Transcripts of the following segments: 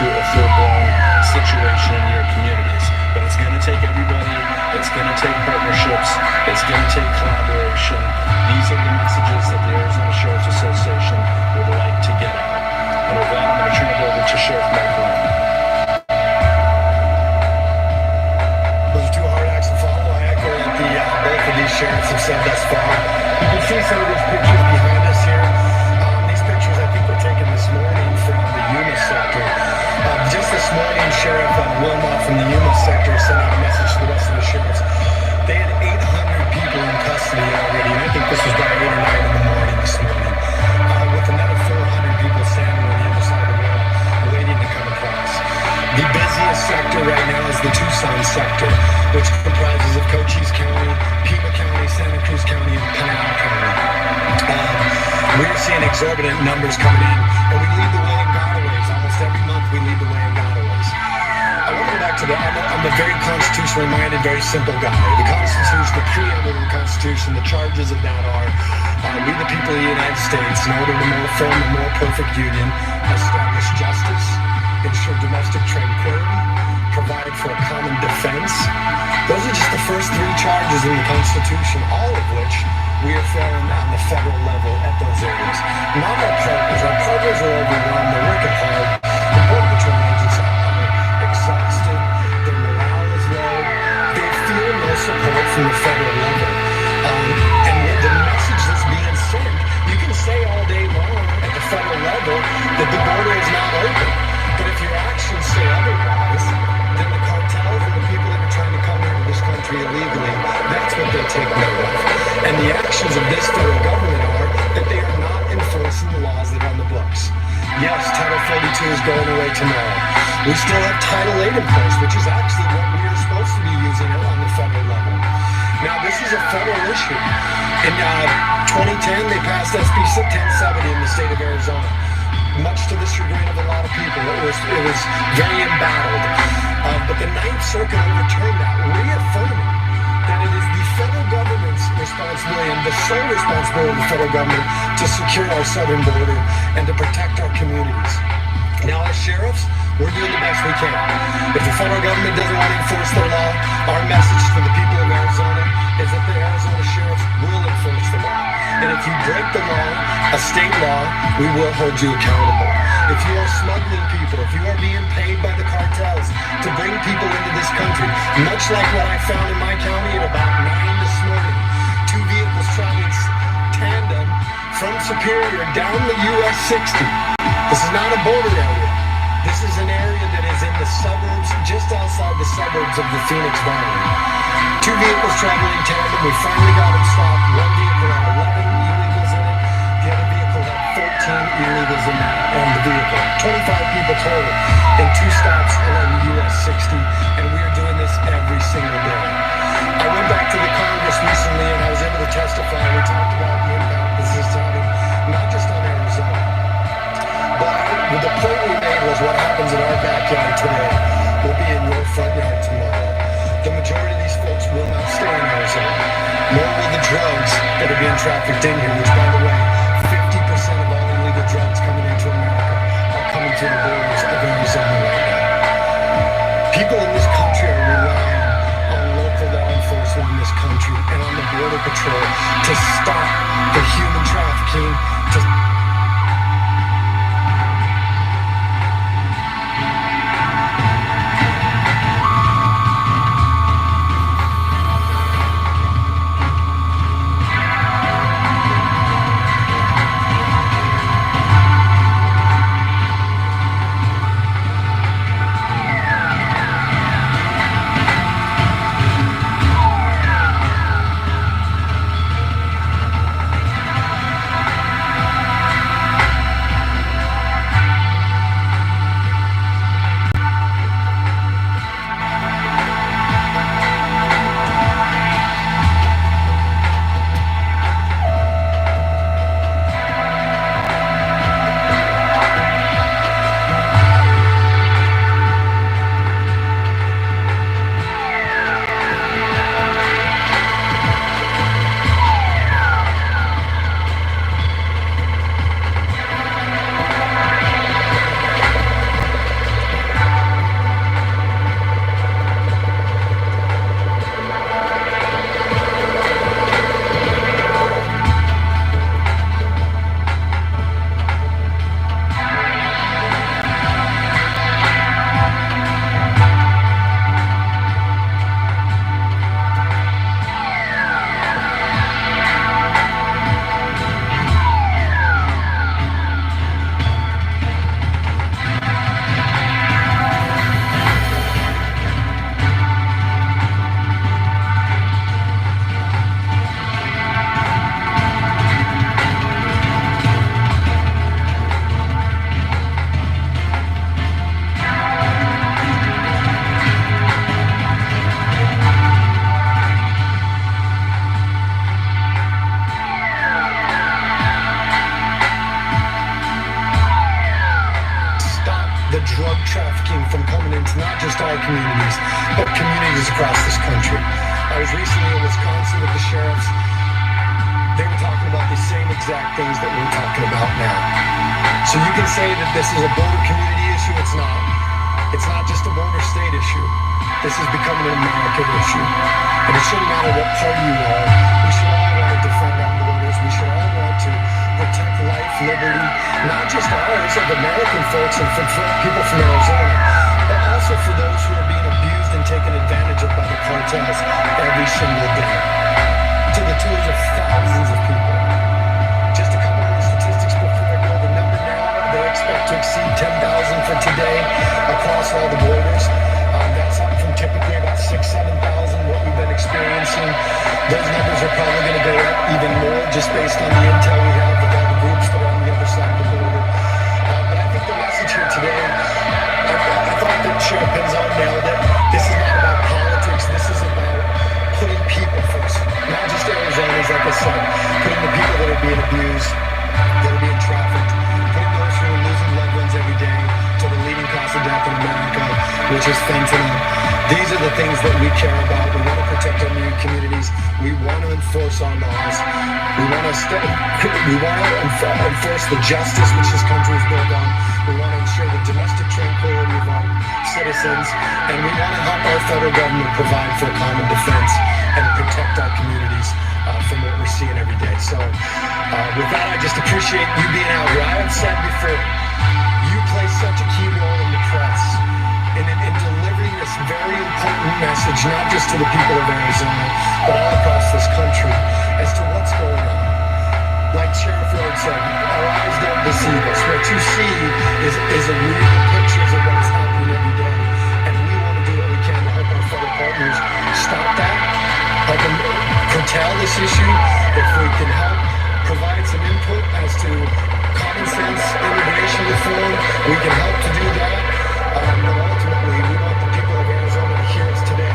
into a full-blown situation in your communities. But it's going to take everybody. It's going to take partnerships. It's going to take collaboration. These are the messages that the Arizona Sheriff's Association would like to get out. And with that, I'm going to turn it over to Sheriff Mark Brown. Those are two hard acts to follow. I echo what both of these sheriffs have said thus far. You can see some of these pictures behind us here. These pictures I think were taken this morning from the Yuma sector. Just this morning, Sheriff Wilmot from the Yuma sector sent out a message to the rest of the sheriffs. They had 800 people in custody already, and I think this was by 8 or 9 in the morning this morning, with another 400 people standing on the other side of the wall, waiting to come across. The busiest sector right now is the Tucson sector, which comprises of Cochise County, Pima County, Santa Cruz County, and Pinal County. We're seeing exorbitant numbers coming in, and we lead the way in gotaways. Almost every month we lead the way in gotaways. I want to go back to I'm a very constitutionally minded, very simple guy. The Constitution, the preamble of the Constitution, the charges of that are, we the people of the United States, in order to form a more perfect union, establish justice, ensure domestic tranquility, provide for a common defense. Those are just the first 3 charges in the Constitution, all of which we are failing on the federal level at those areas. Not our partners. Our partners are overwhelmed. They're working hard. The Border Patrol agents are exhausted. Their morale is low. They feel no support from the federal level. And the message that's being sent, you can say all day long at the federal level that the border is not open. But if your actions say otherwise, then the cartels and the people that are trying to come into this country illegally, that's what they take note of. And the actions of this federal government are that they are not enforcing the laws that are on the books. Yes, Title 42 is going away tomorrow. We still have Title 8 in place, which is actually what we are supposed to be using on the federal level. Now, this is a federal issue. In 2010, they passed SB 1070 in the state of Arizona. Much to the chagrin of a lot of people, it was very embattled. But the Ninth Circuit overturned that, reaffirming that it is the federal government's responsibility and the sole responsibility of the federal government to secure our southern border and to protect our communities. Now, as sheriffs, we're doing the best we can. If the federal government doesn't want to enforce their law, our message to the people of Arizona is that the Arizona sheriffs will enforce the law. And if you break the law, a state law, we will hold you accountable. If you are smuggling people, if you are being paid by the cartels to bring people into this country, much like what I found in my county at about 9 this morning, 2 vehicles traveling tandem from Superior down the US 60. This is not a border area. This is an area that is in the suburbs, just outside the suburbs of the Phoenix Valley. 2 vehicles traveling in tandem. We finally got them stopped. 1 vehicle had 11 illegals in it. The other vehicle had 14 illegals in the vehicle. 25 people total in 2 stops along the US 60. And we are doing this every single day. I went back to the Congress recently and I was able to testify. We talked about the impact this is having, not just on Arizona, but the point we made was what happens in our backyard today will be in your front yard tomorrow. The majority of these folks will not stay in Arizona, nor will the drugs that are being trafficked in here, which, by the way, 50% of all illegal drugs coming into America are coming through the borders of Arizona right now. People in this country are relying on local law enforcement in this country and on the Border Patrol to stop the human trafficking, to the drug trafficking from coming into not just our communities, but communities across this country. I was recently in Wisconsin with the sheriffs. They were talking about the same exact things that we're talking about now. So you can say that this is a border community issue. It's not. It's not just a border state issue. This is becoming an American issue. And it shouldn't matter what party you are. We should all want to defend our borders. We should all want to protect life, liberty, not just ours, of American folks and for people from Arizona, but also for those who are being abused and taken advantage of by the cartels every single day, to the tunes of thousands of people. Just a couple more statistics before I go. The number now, they expect to exceed 10,000 for today across all the borders. That's up from typically about 6,000, 7,000, what we've been experiencing. Those numbers are probably going to go up even more just based on the intel we have with all the groups that are on the other side of the border. But I think the message here today, I thought that Sheriff Pinzon nailed it. This is not about politics. This is about putting people first. Not just Arizonans, like I said, putting the people that are being abused, that are being trafficked, putting those who are losing loved ones every day to the leading cause of death in America, which is fentanyl. These are the things that we care about. We want to protect our new communities. We want to enforce our laws. We want to enforce the justice which this country is built on. We want to ensure the domestic tranquility of our citizens, and we want to help our federal government provide for a common defense and protect our communities from what we're seeing every day. So with that, I just appreciate you being out here. I have said before, you play such a key role in the press in delivering this very important message, not just to the people of Arizona, but all across this country, as to what's going on. Like Sheriff Rhodes said, our eyes don't deceive us. What you see is a real pictures of what is happening every day. And we want to do what we can to help our fellow partners stop that, help them curtail this issue. If we can help provide some input as to common sense immigration reform, we can help to do that. But ultimately, we want the people of Arizona to hear us today.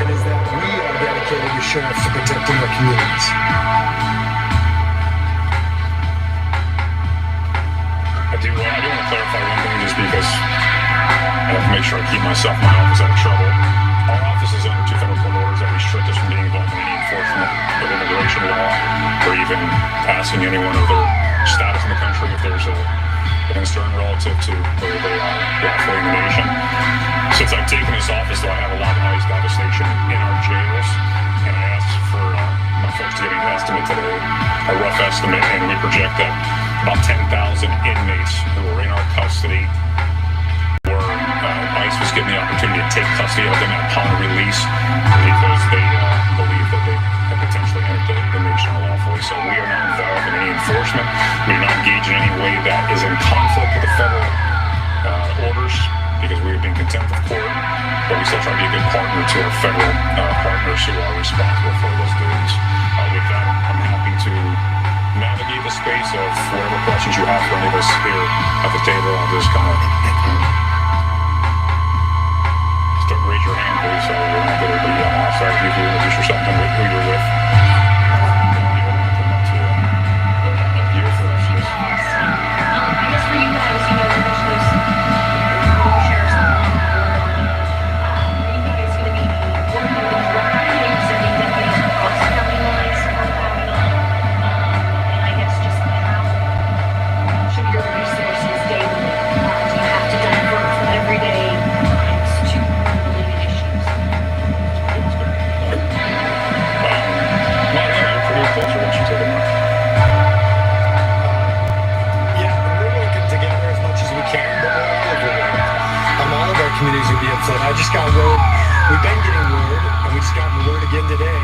It is that we are dedicated as sheriffs to protecting our communities. I do want to clarify one thing, just because I have to make sure I keep myself and my office out of trouble. Our office is under 2 federal court orders that restrict us from being involved in any enforcement of immigration law, or even asking anyone of their status in the country if there's a concern relative to whether they are lawfully in the nation. Since I've taken this office, though, I have a lot of ICE devastation in our jails, and I asked for my folks to get an estimate today, a rough estimate, and we project that about 10,000 inmates who were in our custody were ICE was given the opportunity to take custody of them upon release because they believe that they have potentially entered the nation unlawfully. So we are not involved in any enforcement. We are not engaged in any way that is in conflict with the federal orders, because we have been contempt of court, but we still try to be a good partner to our federal partners who are responsible for those duties. With that, I'm happy to navigate the space of whatever questions you have for any of us here at the table. I'll just kind of raise your hand, please, so we won't get everybody on offside. If you introduce yourself and who you're with. I guess for you guys, you know, especially sheriffs on the border, are you guys going to be working with direct sending deputies across county lines on that? And I guess just how should your resources daily, do you have to divert from everyday crimes to related issues? You're pretty close to what you said. Communities are being flooded. I just got word, we've been getting word, and we just got word again today,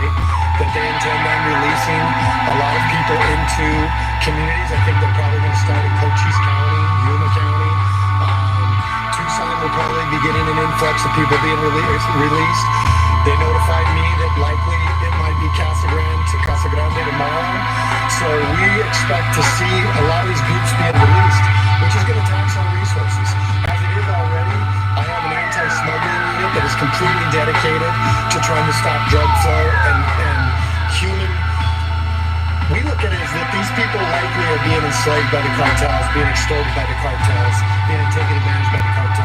that they intend on releasing a lot of people into communities. I think they're probably going to start in Cochise County, Yuma County. Tucson will probably be getting an influx of people being released. They notified me that likely it might be Casa Grande tomorrow. So we expect to see a lot of these groups being released, which is going to tax our resources. As it is already, I have an anti-smuggling unit that is completely dedicated to trying to stop drug flow and human. We look at it as that these people likely are being enslaved by the cartels, being extorted by the cartels, being taken advantage by the cartels.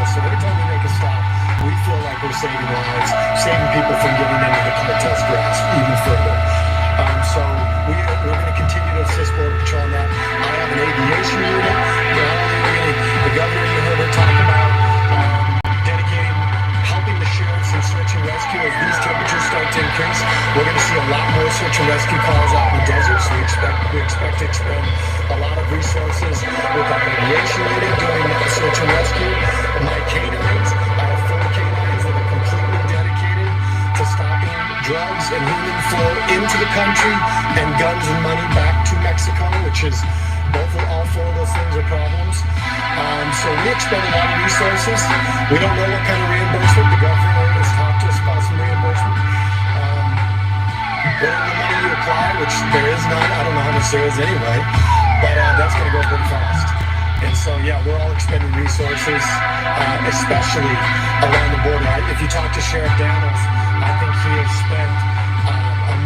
rescue calls out in the desert, so we expect to expend a lot of resources with our aviation unit doing search and rescue. My canines, I have 4 canines that are completely dedicated to stopping drugs and human flow into the country and guns and money back to Mexico, which is all 4 of those things are problems. So we expend a lot of resources. We don't know what kind of reimbursement. The governor has talked to us about some reimbursement. Whatever money you apply, which there is none, I don't know how much there is anyway, but that's going to go pretty fast. And so, yeah, we're all expending resources, especially along the border. If you talk to Sheriff Daniels, I think he has spent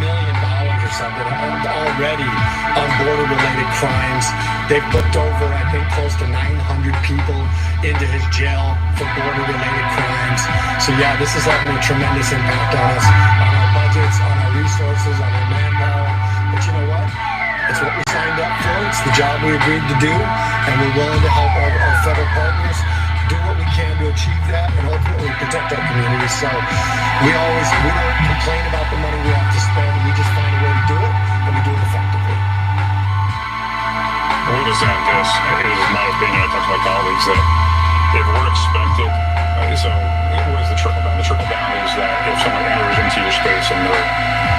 $1 million or something already on border-related crimes. They've booked over, I think, close to 900 people into his jail for border-related crimes. So, yeah, this is having a tremendous impact on us, on our budgets, on our resources, on our manpower. But you know what? It's what we signed up for. It's the job we agreed to do, and we're willing to help our federal partners do what we can to achieve that and ultimately protect our communities. So we don't complain about the money we have to spend. We just find a way to do it, and we do it effectively. I would just add this, it is my opinion, I talk to my colleagues, that if we're expected, so what is the trickle down? The trickle down is that if someone enters into your space and they're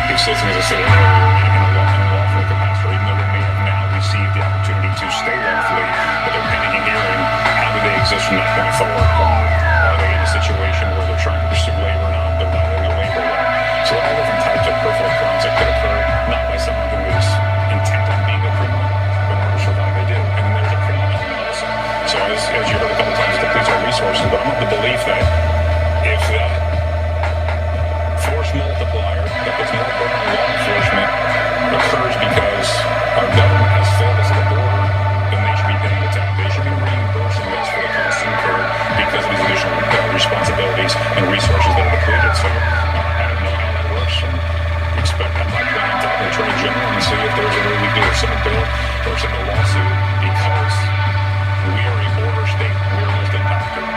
existing, as I said earlier, in a lawful capacity, even though they may have now received the opportunity to stay lawfully, but they're pending a hearing, how do they exist from that point forward? Are they in a situation where they're trying to pursue labor and they're not in the labor law? So all different types of peripheral crimes that could occur, not by someone who is intent on being a criminal, but in order to survive they do. And then there's a criminal element also. So as you heard a couple times, it depletes our resources, but I'm of the belief that if that force multiplier that puts more burden on law enforcement occurs because our government has failed us at the border, then they should be paying the tab. They should be reimbursing us for the costs incurred because of these additional responsibilities and resources that are depleted. So I don't know how that works, and expect that might plan on talking to the Attorney General and see if there's a way we do send a bill or send a lawsuit because we are a border state. We're most impacted.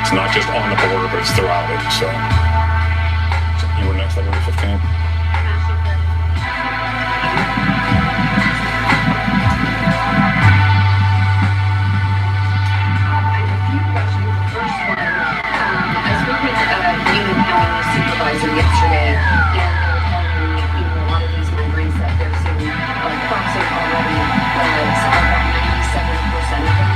It's not just on the border, but it's throughout it. So you were next, I believe, 15. Yesterday, and they were telling me, a lot of these migrants that they're seeing crossing already, about 97% of them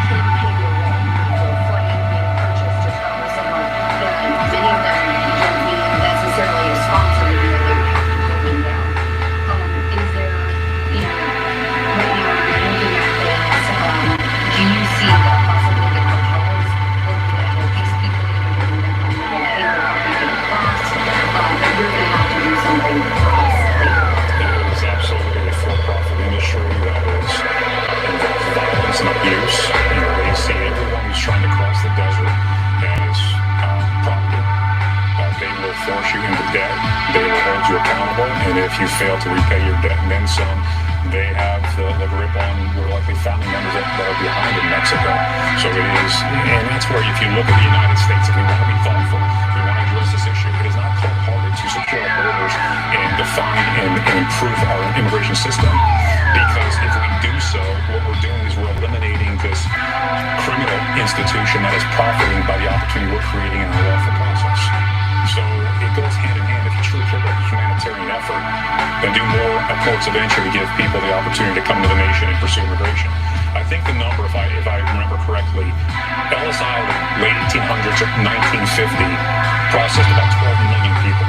can pay their way for a flight being purchased to travel somewhere. That many of them don't need necessarily a sponsor, even though they would have to put them down. Is there, right now you're looking at this, do you see the possibility of hotels looking at these people even giving them money to pay their that you're going to have to do something for us later? It is absolutely a for-profit industry that is involves violence and abuse. They see everyone who's trying to cross the desert as property. They will force you into debt. They will hold you accountable, and if you fail to repay your debt and then some, they have the grip on your likely family members that are behind in Mexico. So it is, and that's where if you look at the United States, if we want to be thoughtful, we want to address this issue, it is not cold-hearted to secure our borders and define and improve our immigration system, because if we do so, what we're doing is we're eliminating this criminal institution that is profiting by the opportunity we're creating in our lawful process. So it goes hand in hand. If you truly care about the humanitarian effort, then do more at ports of entry to give people the opportunity to come to the nation and pursue immigration. I think the number, if I remember correctly, Ellis Island, late 1800s or 1950, processed about 12 million people.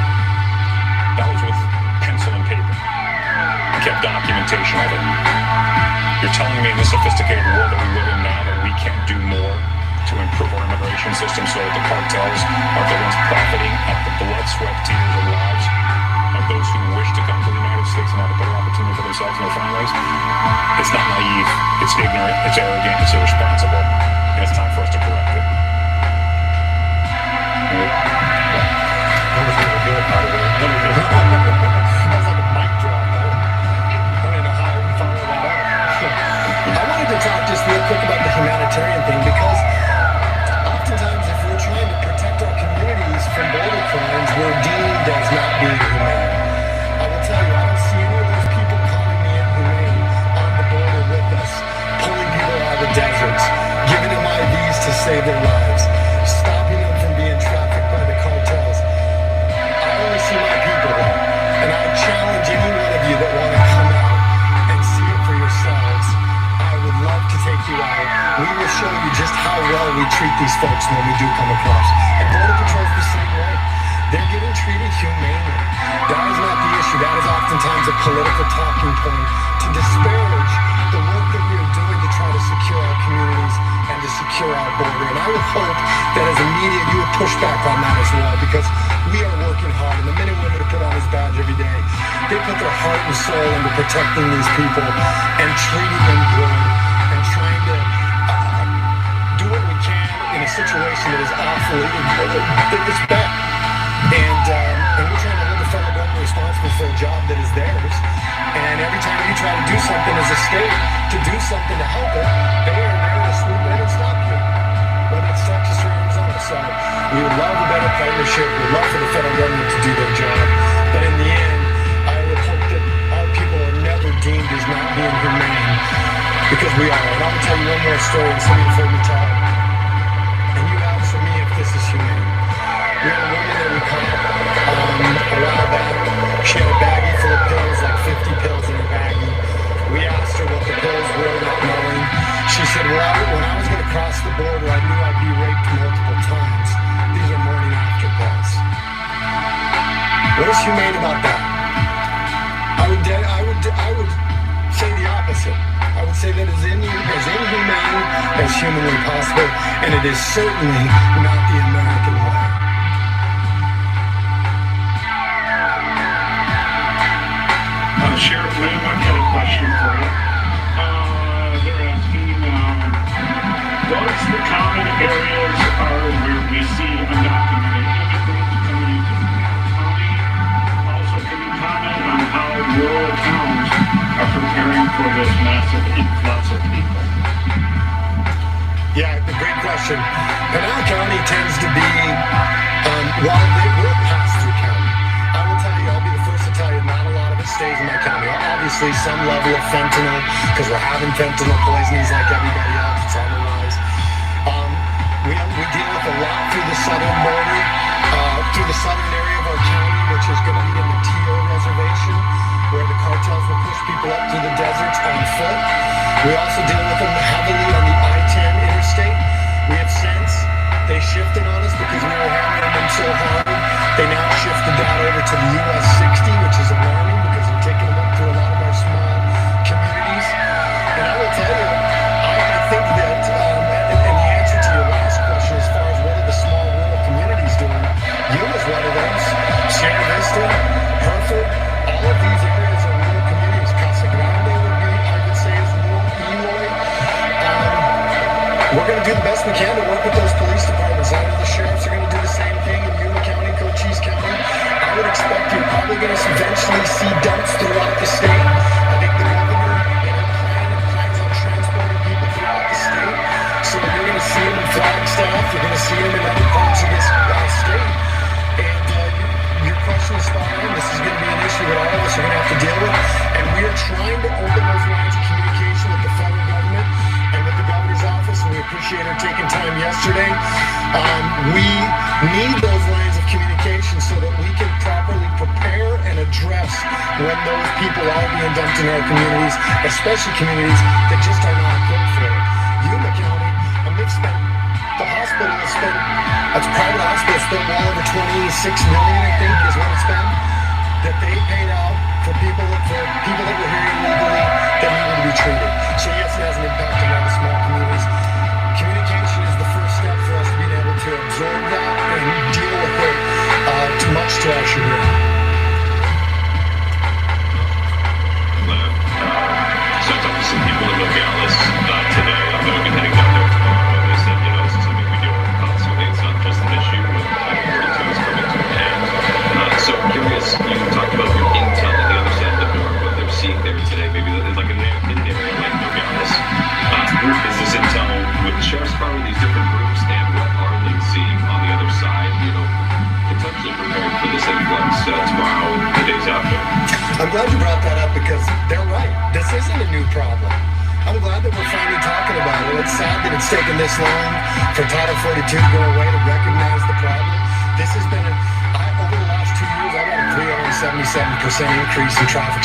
That was with pencil and paper. Kept documentation of it. You're telling me in this sophisticated world that we live in now that we can't do more to improve our immigration system so that the cartels are the ones profiting at the blood, sweat, tears, and lives of those who wish to come to the United States and have a better opportunity for themselves and their families? It's not naive, it's ignorant, it's arrogant, it's irresponsible, and it's time for us to correct it. That was really good, by the way. That was like a mic drop there. I don't know how we follow that up. I wanted to talk just real quick about the humanitarian thing, because oftentimes if we're trying to protect our communities from border crimes, we're deemed as not being humane. to save their lives, stopping them from being trafficked by the cartels. I only see my people there, and I challenge any one of you that want to come out and see it for yourselves. I would love to take you out. We will show you just how well we treat these folks when we do come across. And Border Patrol's the same way. They're getting treated humanely. That is not the issue. That is oftentimes a political talking point to disparage the work that we are doing to try to secure our communities and to secure our border. And I would hope that as a media you would push back on that as well, because we are working hard. And the men and women who put on this badge every day, they put their heart and soul into protecting these people and treating them good and trying to do what we can in a situation that is awfully, it's bad. And we're trying to hold the federal government responsible for a job that is theirs. And every time you try to do something as a state, to do something to help it, they are there to swoop in and stop you. Whether it's Texas or Arizona. So we would love a better partnership. We'd love for the federal government to do their job. But in the end, I would hope that our people are never deemed as not being humane. Because we are. And I'll tell you one more story, and some of you have heard me tell. And you ask for me if this is humane. We had a woman that we caught a while back. She had a baggie full of pills, like 50 pills in her baggie. We asked her what the pills were, not knowing. She said, well, when I was going to cross the border, I knew I'd be raped multiple times. These are morning after pills. What is humane about that? I would say the opposite. I would say that is inhumane as humanly possible, and it is certainly not the American way. Sheriff Lim, I've got a question for you. They're asking, what's the common areas are where we see undocumented immigrants coming into Pinal County? Also, can you comment on how rural towns are preparing for this massive influx of people? Yeah, great question. Pinal County tends to be, while we're a pass-through county, I will tell you, I'll be the first to tell you, not a lot of it stays in my county. Obviously, some level of fentanyl, because we're having fentanyl poisonings like everybody else. It's on the rise. We deal with a lot through the southern border, through the southern area of our county, which is going to be in the T.O. reservation, where the cartels will push people up through the deserts on foot. We also deal with them heavily on the I-10 interstate. We have since, they shifted on us because we were hammering them so hard. They now shifted that over to the US 60, which is alarming because they're taking them up through a lot of our small communities. And I will tell you, I think that, and the answer to your last question as far as what are the small rural communities doing, Yuma's one of those. Sierra Vista, Hereford, all of these areas are rural communities. Casa Grande would be, I would say, is rural. Eloy. We're going to do the best we can to work with those police departments. I know the sheriffs are going to do the same thing in Yuma County, Cochise County. I would expect you're probably going to eventually see dumps throughout the state. I think the governor plans on transporting people throughout the state. So you're going to see them in Flagstaff. You're going to see them in other parts of this state. And your question is spot on. This is going to be an issue that all of us are going to have to deal with. And we are trying to open those lines of communication with the federal government and with the governor's office, and we appreciate her taking time yesterday. We need those lines of communication so that we can properly prepare and address when those people are being dumped in our communities, especially communities that just are not equipped for it. Yuma County, they've spent, the hospital has spent, it's a private hospital, spent well over $26 million, I think, is what it's been, that they paid out for people that were here illegally that needed to be treated. So yes, it has an impact on all the small communities. Communication is the first step for us being able to absorb that and deal with it too much to our chagrin. So I talked to some people in Nogales today. I'm going to be heading down there tomorrow, and they said, this is something we do constantly. It's not just an issue, but I-42 is coming to an end. So I'm curious, you talked about your intel on the other side of the door, what they're seeing there today, maybe like an area like Nogales. Is this intel with the sheriff's department, these different groups, and what are they seeing on the other side, potentially preparing for this influx tomorrow and the days after? I'm glad you brought that up because they're right. This isn't a new problem. I'm glad that we're finally talking about it. it's sad that it's taken this long for Title 42 to go away to recognize the problem. This has been over the last 2 years, I've had a 377% increase in traffic.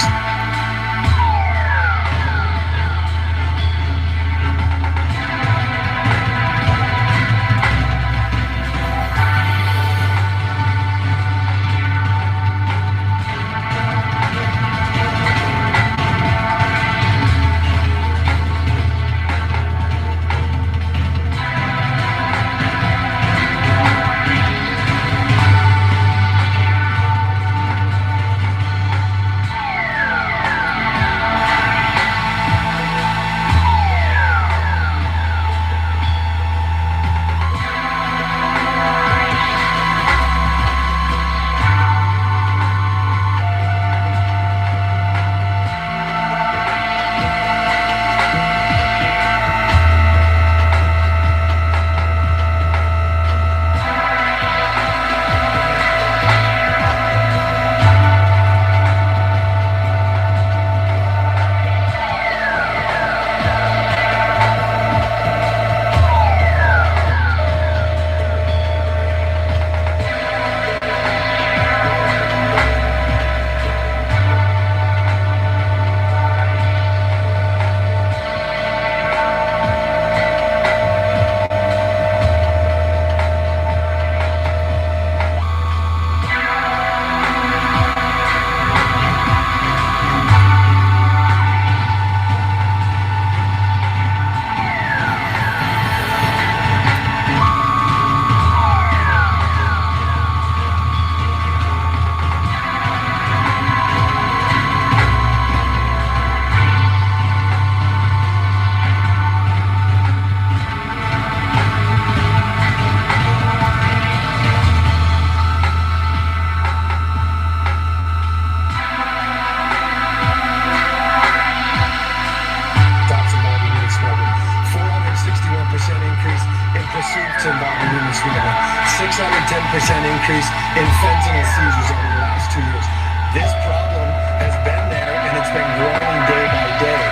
pursuits involving human smuggling, 610% increase in fentanyl seizures over the last 2 years. This problem has been there and it's been growing day by day.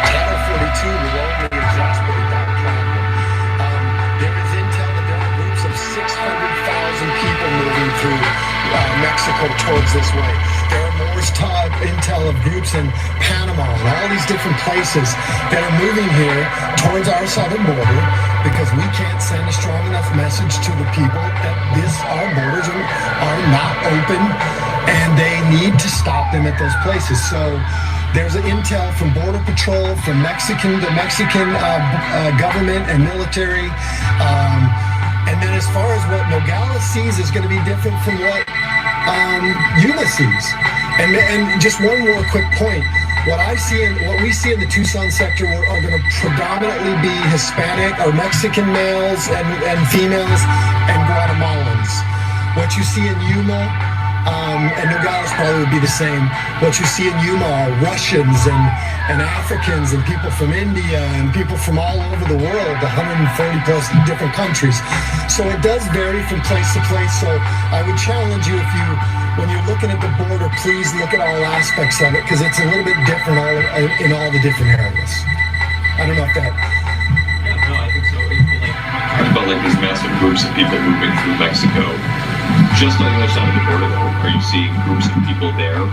Title 42 will only exacerbate that problem. There is intel that there are groups of 600,000 people moving through Mexico towards this way. There are more intel of groups in Panama and all these different places that are moving here towards our southern border because we can't send a strong enough message to the people that our borders are not open and they need to stop them at those places. So there's an intel from Border Patrol, from the Mexican government and military. And then as far as what Nogales sees is going to be different from what Yuma sees. And just one more quick point. What we see in the Tucson sector are going to predominantly be Hispanic or Mexican males and females and Guatemalans. What you see in Yuma, and Nogales probably would be the same. What you see in Yuma are Russians and Africans and people from India and people from all over the world, 140 plus different countries. So it does vary from place to place. So I would challenge you, when you're looking at the border, please look at all aspects of it because it's a little bit different in all the different areas. I don't know if that... Yeah, no, I think so. Talking about like these massive groups of people moving through Mexico. Just on the other side of the border, though, are you seeing groups of people there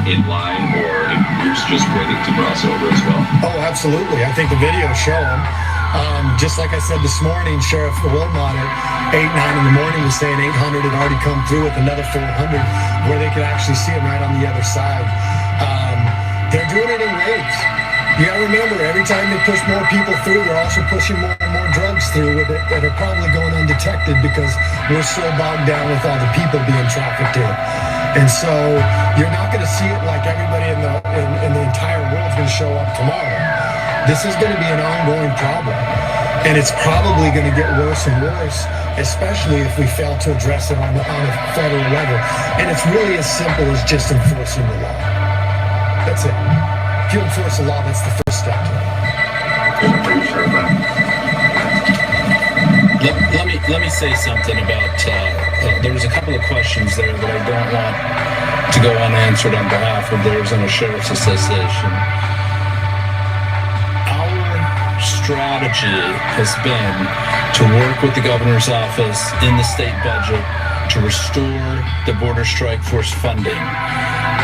in line or in groups just waiting to cross over as well? Oh, absolutely. I think the videos show them. Just like I said this morning, Sheriff Wilmot at 8, 9 in the morning was saying 800 had already come through with another 400 where they could actually see them right on the other side. They're doing it in waves. You gotta remember, every time they push more people through, they're also pushing more and more drugs through with it that are probably going undetected because we're so bogged down with all the people being trafficked in. And so you're not gonna see it like everybody in the entire world's gonna show up tomorrow. This is gonna be an ongoing problem. And it's probably gonna get worse and worse, especially if we fail to address it on a federal level. And it's really as simple as just enforcing the law. That's it. If you enforce the law, that's the first step to it. Let me say something about, there was a couple of questions there that I don't want to go unanswered on behalf of the Arizona Sheriff's Association. Our strategy has been to work with the governor's office in the state budget to restore the Border Strike Force funding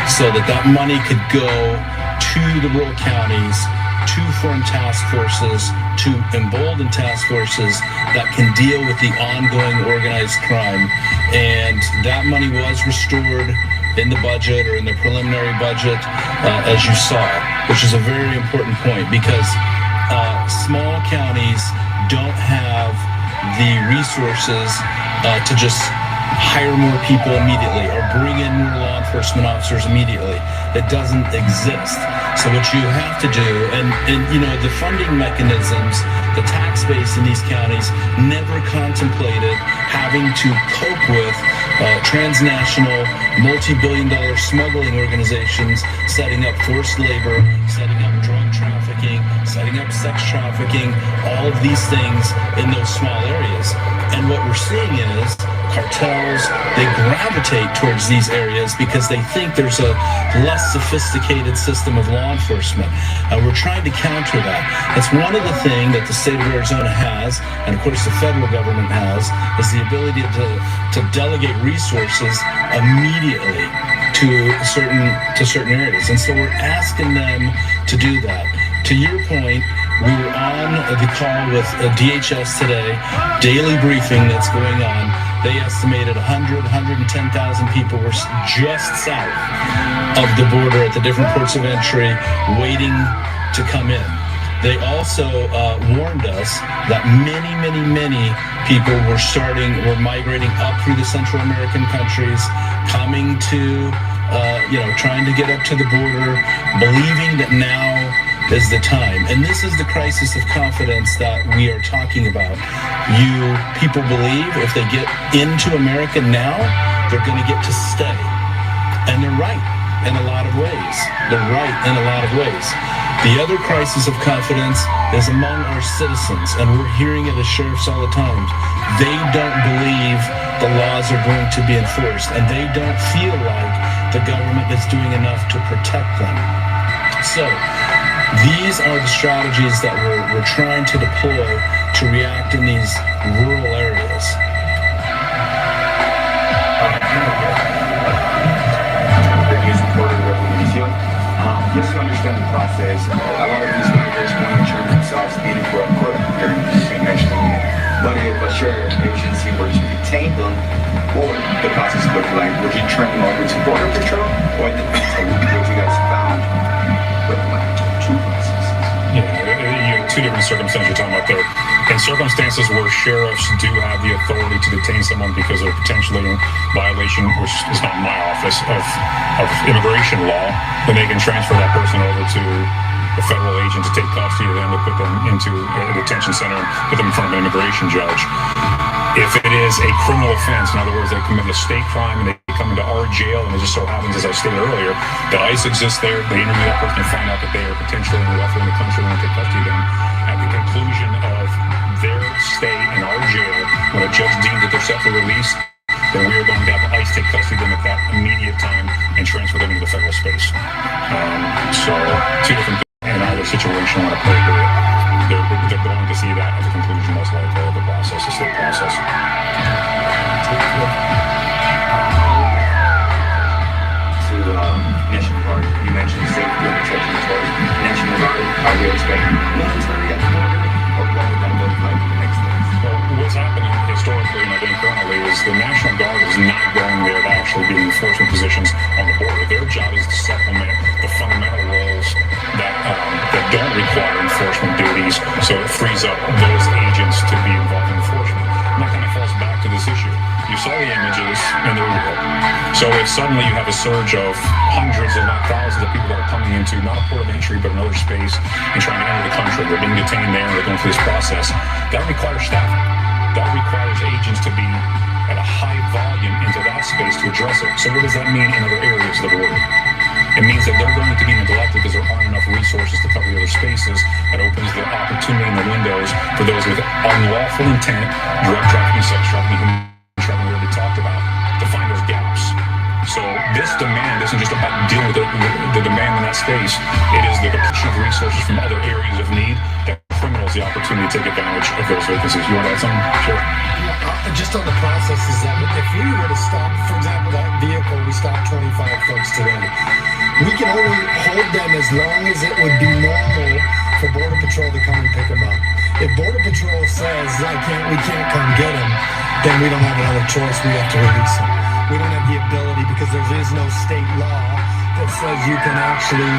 so that that money could go to the rural counties, to form task forces, to embolden task forces that can deal with the ongoing organized crime. And that money was restored in the budget or in the preliminary budget, as you saw, which is a very important point because small counties don't have the resources to just hire more people immediately or bring in more law enforcement officers immediately. It doesn't exist. So what you have to do, and you know, the funding mechanisms, the tax base in these counties never contemplated having to cope with transnational, multi-billion-dollar smuggling organizations setting up forced labor, setting up drug trafficking, setting up sex trafficking, all of these things in those small areas. And what we're seeing is cartels, they gravitate towards these areas because they think there's a less sophisticated system of law enforcement. We're trying to counter that. That's one of the things that the state of Arizona has, and of course the federal government has, is the ability to delegate resources immediately to certain areas. And so we're asking them to do that. To your point, we were on the call with DHS today, daily briefing that's going on. They estimated 110,000 people were just south of the border at the different ports of entry waiting to come in. They also warned us that many people were migrating up through the Central American countries, coming to, trying to get up to the border, believing that now is the time. And this is the crisis of confidence that we are talking about. People believe if they get into America now, they're going to get to stay. And they're right in a lot of ways. The other crisis of confidence is among our citizens, and we're hearing it as sheriffs all the time. They don't believe the laws are going to be enforced, and they don't feel like the government is doing enough to protect them. So these are the strategies that we're trying to deploy to react in these rural areas. Just to understand the process, a lot of these migrants want to ensure themselves needed for a court hearing, you mentioned it. But if a sheriff agency were to detain them, what would the process look like? Would you turn them over to Border Patrol? Or what you guys found with like two processes? Yeah, you have two different circumstances you're talking about there. In circumstances where sheriffs do have the authority to detain someone because they're potentially in violation, which is not my office, of immigration law, then they can transfer that person over to a federal agent to take custody of them, to put them into a detention center and put them in front of an immigration judge. If it is a criminal offense, in other words, they commit a state crime and they come into our jail, and it just so happens, as I stated earlier, that ICE exists there, they interview that person and find out that they are potentially unlawful in the country and take custody of them. At the conclusion of their stay in our jail, when a judge deems that they're set for release, then we are going to have ICE take custody of them at that immediate time and transfer them into the federal space. So, two different things in either situation when appropriate. They're going to see that at the conclusion, most likely, of the process, the state process. Nation Guard, you mentioned safety and protection for Nation Guard. Are we expecting military at the border, or what would that look like in the next days? Well, what's happening historically, and I think currently, is the National Guard is not going there to actually be in enforcement positions on the border. Their job is to supplement the fundamental roles that don't require enforcement duties, so it frees up those agents to be involved in enforcement. And that kind of falls back to this issue. You saw the images, and they're real. So if suddenly you have a surge of hundreds, if not thousands, of people that are coming into not a port of entry, but another space and trying to enter the country, they're being detained there, and they're going through this process, that requires staffing. That requires agents to be at a high volume into that space to address it. So what does that mean in other areas of the border? It means that they're going to be neglected because there aren't enough resources to cover the other spaces. That opens the opportunity and the windows for those with unlawful intent, drug trafficking, sex trafficking, human trafficking we already talked about, to find those gaps. So this demand isn't just about dealing with the demand in that space. It is the depletion of resources from other areas of need that criminal has the opportunity to take advantage of those vacancies. You want to add something? Sure. Just on the processes of it, if we were to stop, for example, that vehicle, we stopped 25 folks today. We can only hold them as long as it would be normal for Border Patrol to come and pick them up. If Border Patrol says, we can't come get them, then we don't have another choice. We have to release them. We don't have the ability because there is no state law that says you can actually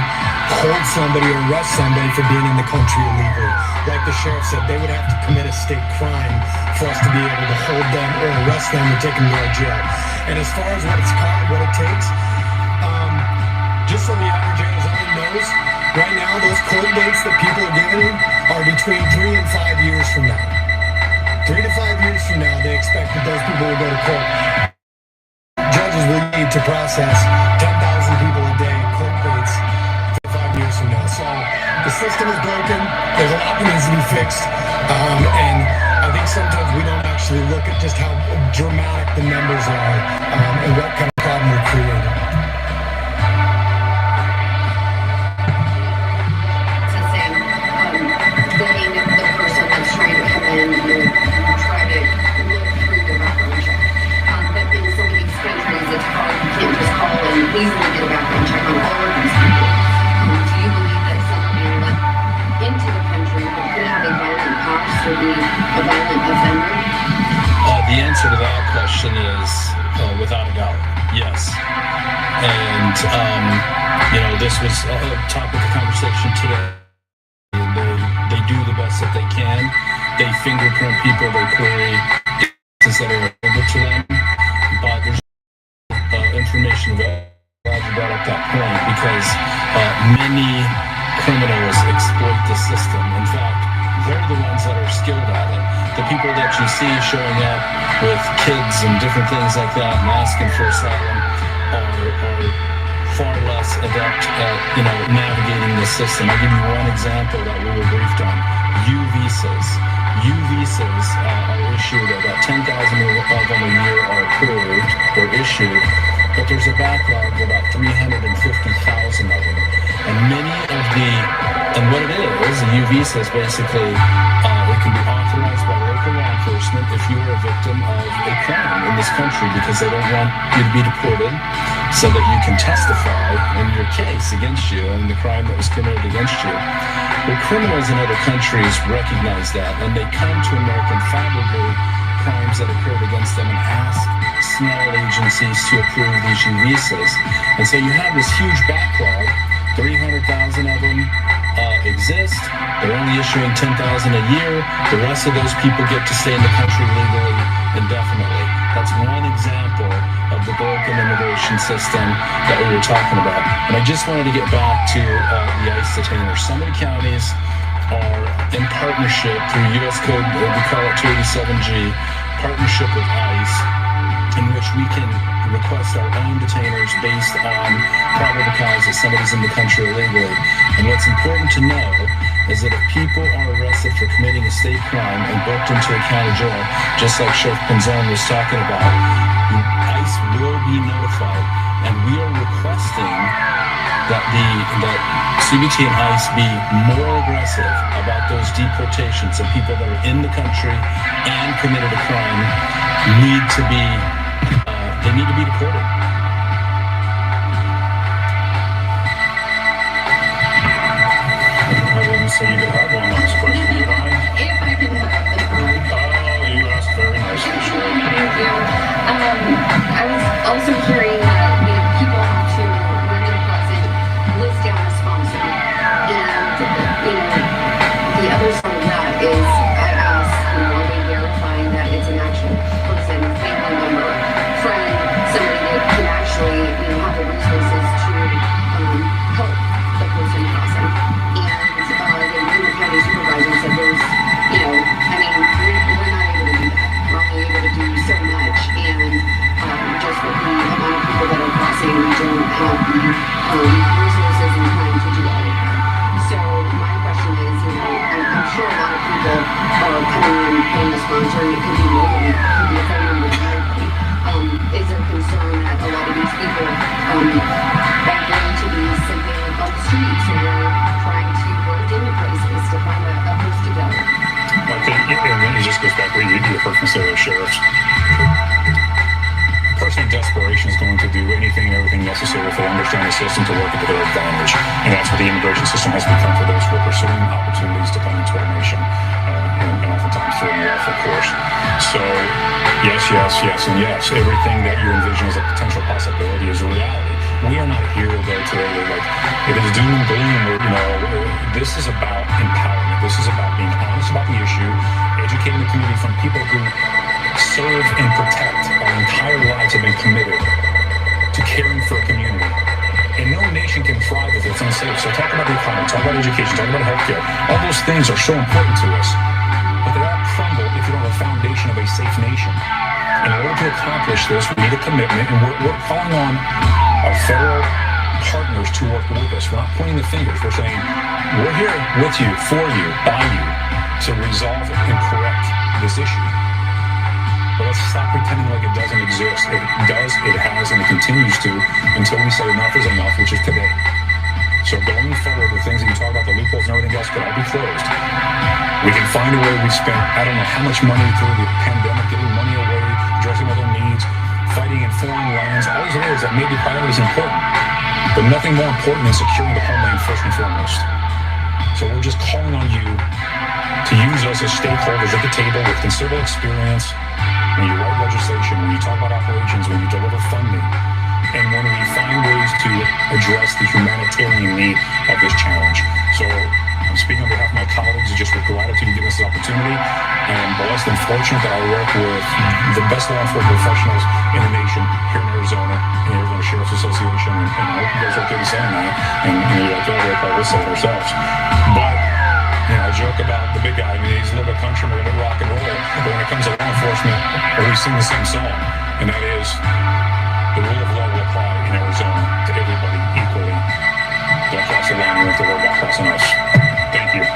hold somebody or arrest somebody for being in the country illegally. Like the sheriff said, they would have to commit a state crime for us to be able to hold them or arrest them or take them to our jail. And as far as what it takes, just so the average Arizonan knows, right now those court dates that people are giving are between 3 and 5 years from now. 3 to 5 years from now, they expect that those people will go to court. Judges will need to process 10,000 people a day court dates 5 years from now. So the system is broken. There's a lot that needs to be fixed. And I think sometimes we don't actually look at just how dramatic the numbers are and what kind of problem we're creating. It's the same. Getting the person that's trying to come in, try to look through the background check. But in some of these countries, it's hard. You can't just call and easily get a background check on all of these people. Do you believe that someone being let into the country but could have a violent past or be a violent offender? The answer to that question is without a doubt, yes. And, this was a topic of conversation today. They do the best that they can. They fingerprint people, they query cases that are available to them. But there's information available. Glad you brought up that point because many criminals exploit the system. In fact, they're the ones that are skilled at it. The people that you see showing up with kids and different things like that and asking for asylum are far less adept at, navigating the system. I'll give you one example that we were briefed on. U-visas. U-visas are issued, about 10,000 of them a year are approved or issued, but there's a backlog of about 350,000 of them. And what it is, a U-visa is basically, it can be authorized by local law enforcement if you are a victim of a crime in this country because they don't want you to be deported so that you can testify in your case against you and the crime that was committed against you. Well, criminals in other countries recognize that and they come to America and fabricate crimes that occurred against them and ask small agencies to approve these U-visas. And so you have this huge backlog. 300,000 of them exist. They're only issuing 10,000 a year. The rest of those people get to stay in the country legally indefinitely. That's one example of the broken immigration system that we were talking about. And I just wanted to get back to the ICE detainers. Some of the counties are in partnership through U.S. Code, we call it 287G, partnership with ICE, in which we can request our own detainers based on probable cause that somebody's in the country illegally. And what's important to know is that if people are arrested for committing a state crime and booked into a county jail, just like Sheriff Pinzon was talking about, ICE will be notified. And we are requesting that CBT and ICE be more aggressive about those deportations of people that are in the country and committed a crime need to be deported. I didn't say you could have one last question, did I? If I can have the time. Oh, you asked very nicely, sure. Thank you. I was also hearing that people have to, when they're present, list down a sponsor. And, the other side of that is, I asked, are they verifying that it's an actual person, family member, friend, somebody that can actually, have the resources to help the person present. And the county supervisor said there's, we're not able to do that. We're only able to do so much. And just with the amount of people sheriffs. A person of desperation is going to do anything and everything necessary if they understand the system to work into their advantage. And that's what the immigration system has become for those who are pursuing opportunities to come into our nation. And oftentimes through a lawful course. So, yes, and yes. Everything that you envision as a potential possibility is a reality. We are not here though today like it is doom and gloom. This is about empowerment. This is about being honest about the issue, educating the community from people who serve and protect. Our entire lives have been committed to caring for a community. And no nation can thrive if it's unsafe. So talk about the economy, talk about education, talk about healthcare. All those things are so important to us. But they all crumble if you don't have a foundation of a safe nation. In order to accomplish this, we need a commitment, and we're calling on our federal partners to work with us. We're not pointing the fingers. We're saying, we're here with you, for you, by you, to resolve and correct this issue. But let's stop pretending like it doesn't exist. It does, it has, and it continues to until we say enough is enough, which is today. So going forward, the things that you talk about, the loopholes and everything else, could all be closed. We can find a way. We spent, I don't know how much money through the pandemic, giving money away, addressing other needs, fighting in foreign lands, all these areas that may be priorities important, but nothing more important than securing the homeland first and foremost. So we're just calling on you to use us as stakeholders at the table with considerable experience when you write legislation, when you talk about operations, when you deliver funding, and when we find ways to address the humanitarian need of this challenge. So I'm speaking on behalf of my colleagues just with gratitude to give us this opportunity. I'm blessed and fortunate that I work with the best law enforcement professionals in the nation here in Arizona, in the Arizona Sheriff's Association, and I hope you guys are okay with saying that, and we feel very proud to say it ourselves. But I joke about the big guy. I mean, he's a little bit country, a little bit rock and roll, but when it comes to law enforcement, we sing the same song, and that is the rule of law will apply in Arizona to everybody equally. Don't cross the line, you have to worry about crossing us. Thank you.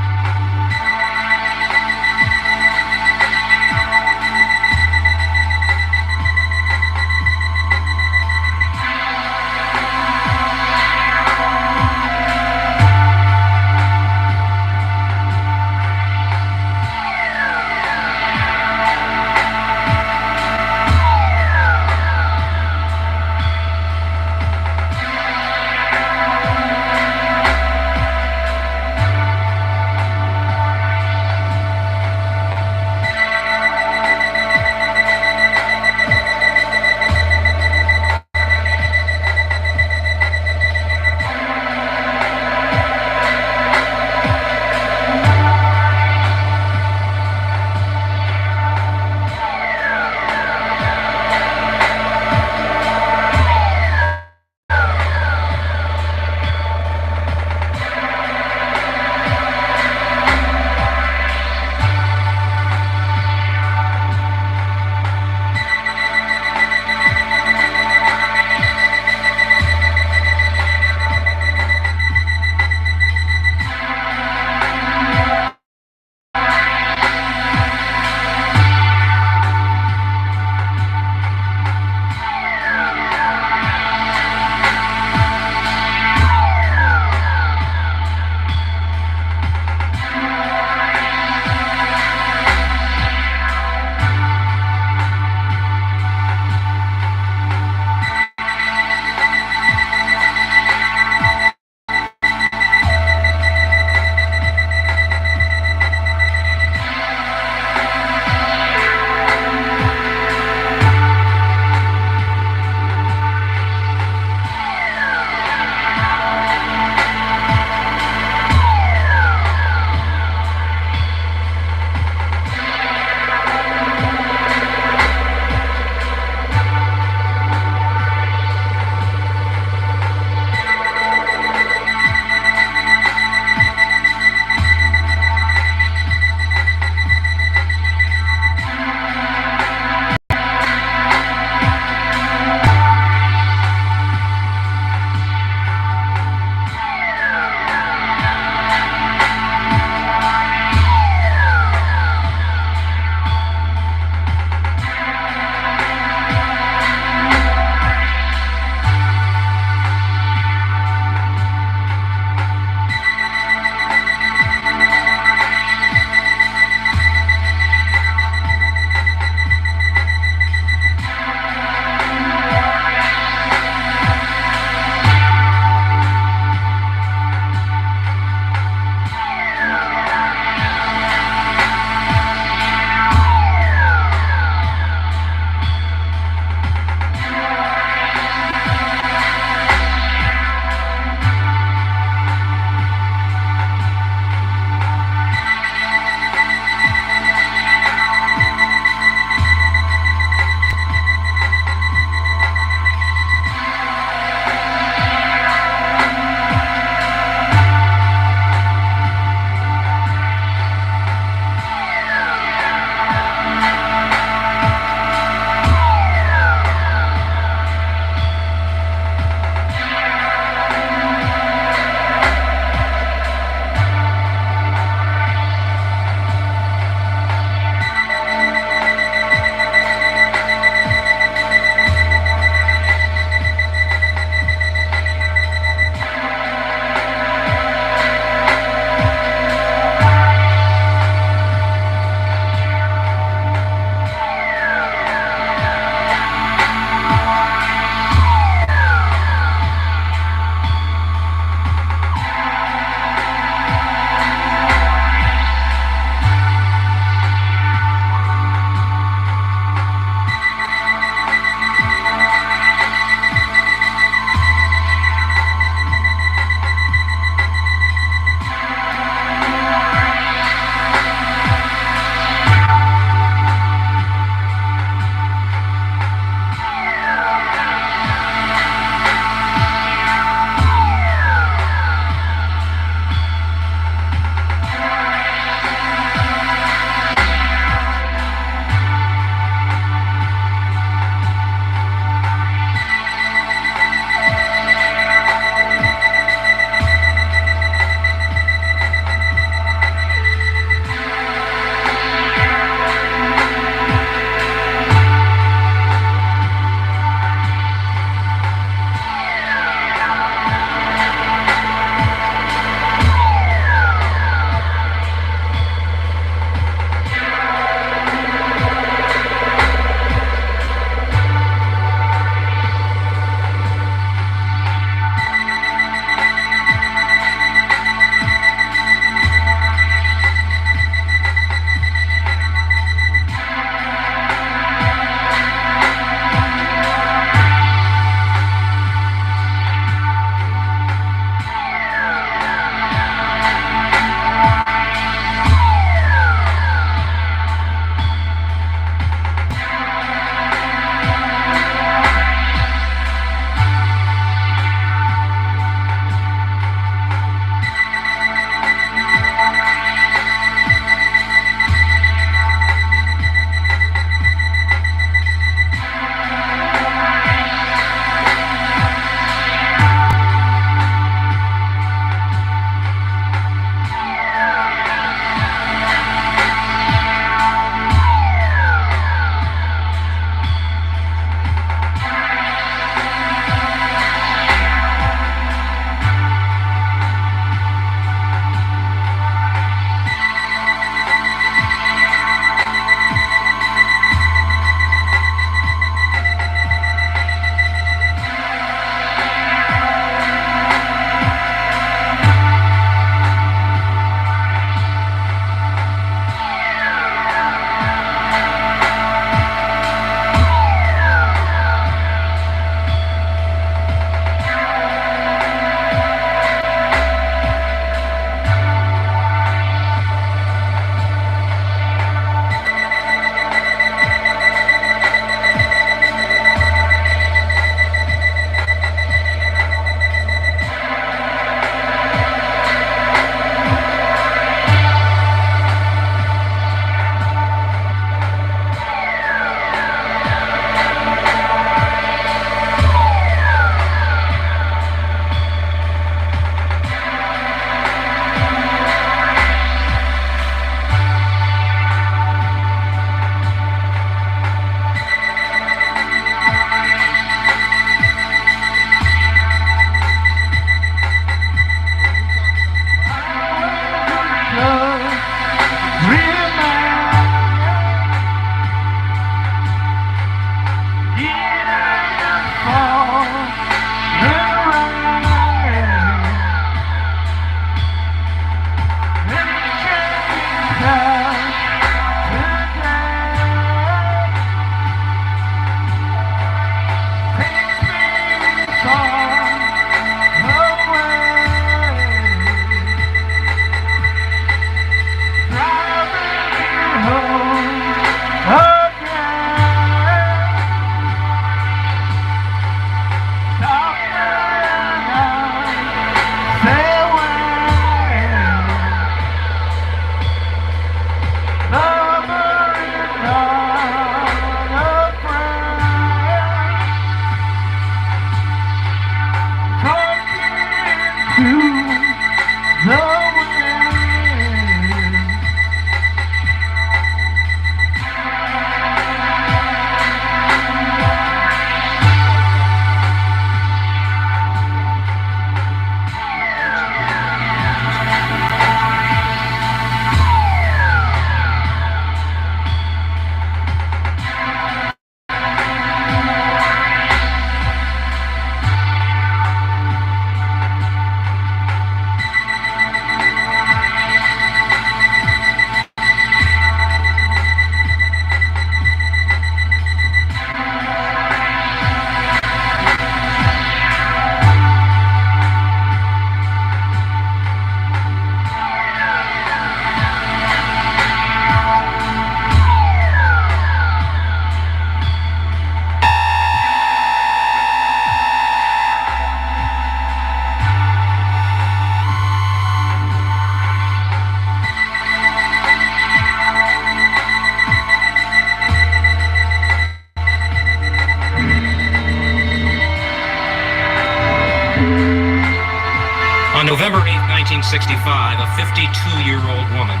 On November 8, 1965, a 52-year-old woman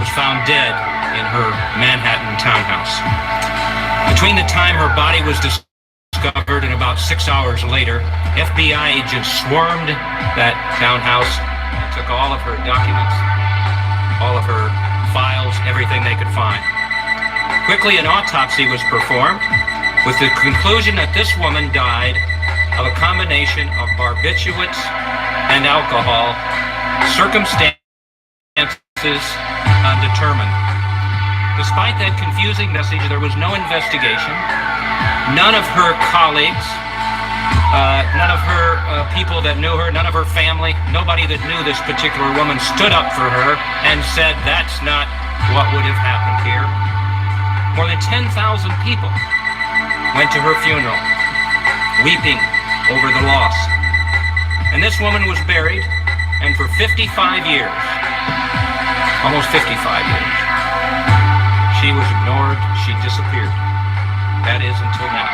was found dead in her Manhattan townhouse. Between the time her body was discovered and about 6 hours later, FBI agents swarmed that townhouse and took all of her documents, all of her files, everything they could find. Quickly, an autopsy was performed with the conclusion that this woman died of a combination of barbiturates and alcohol, circumstances undetermined. Despite that confusing message, there was no investigation. None of her colleagues, none of her people that knew her, none of her family, nobody that knew this particular woman stood up for her and said, that's not what would have happened here. More than 10,000 people went to her funeral, weeping over the loss. And this woman was buried, and for 55 years, almost 55 years, she was ignored, she disappeared. That is until now.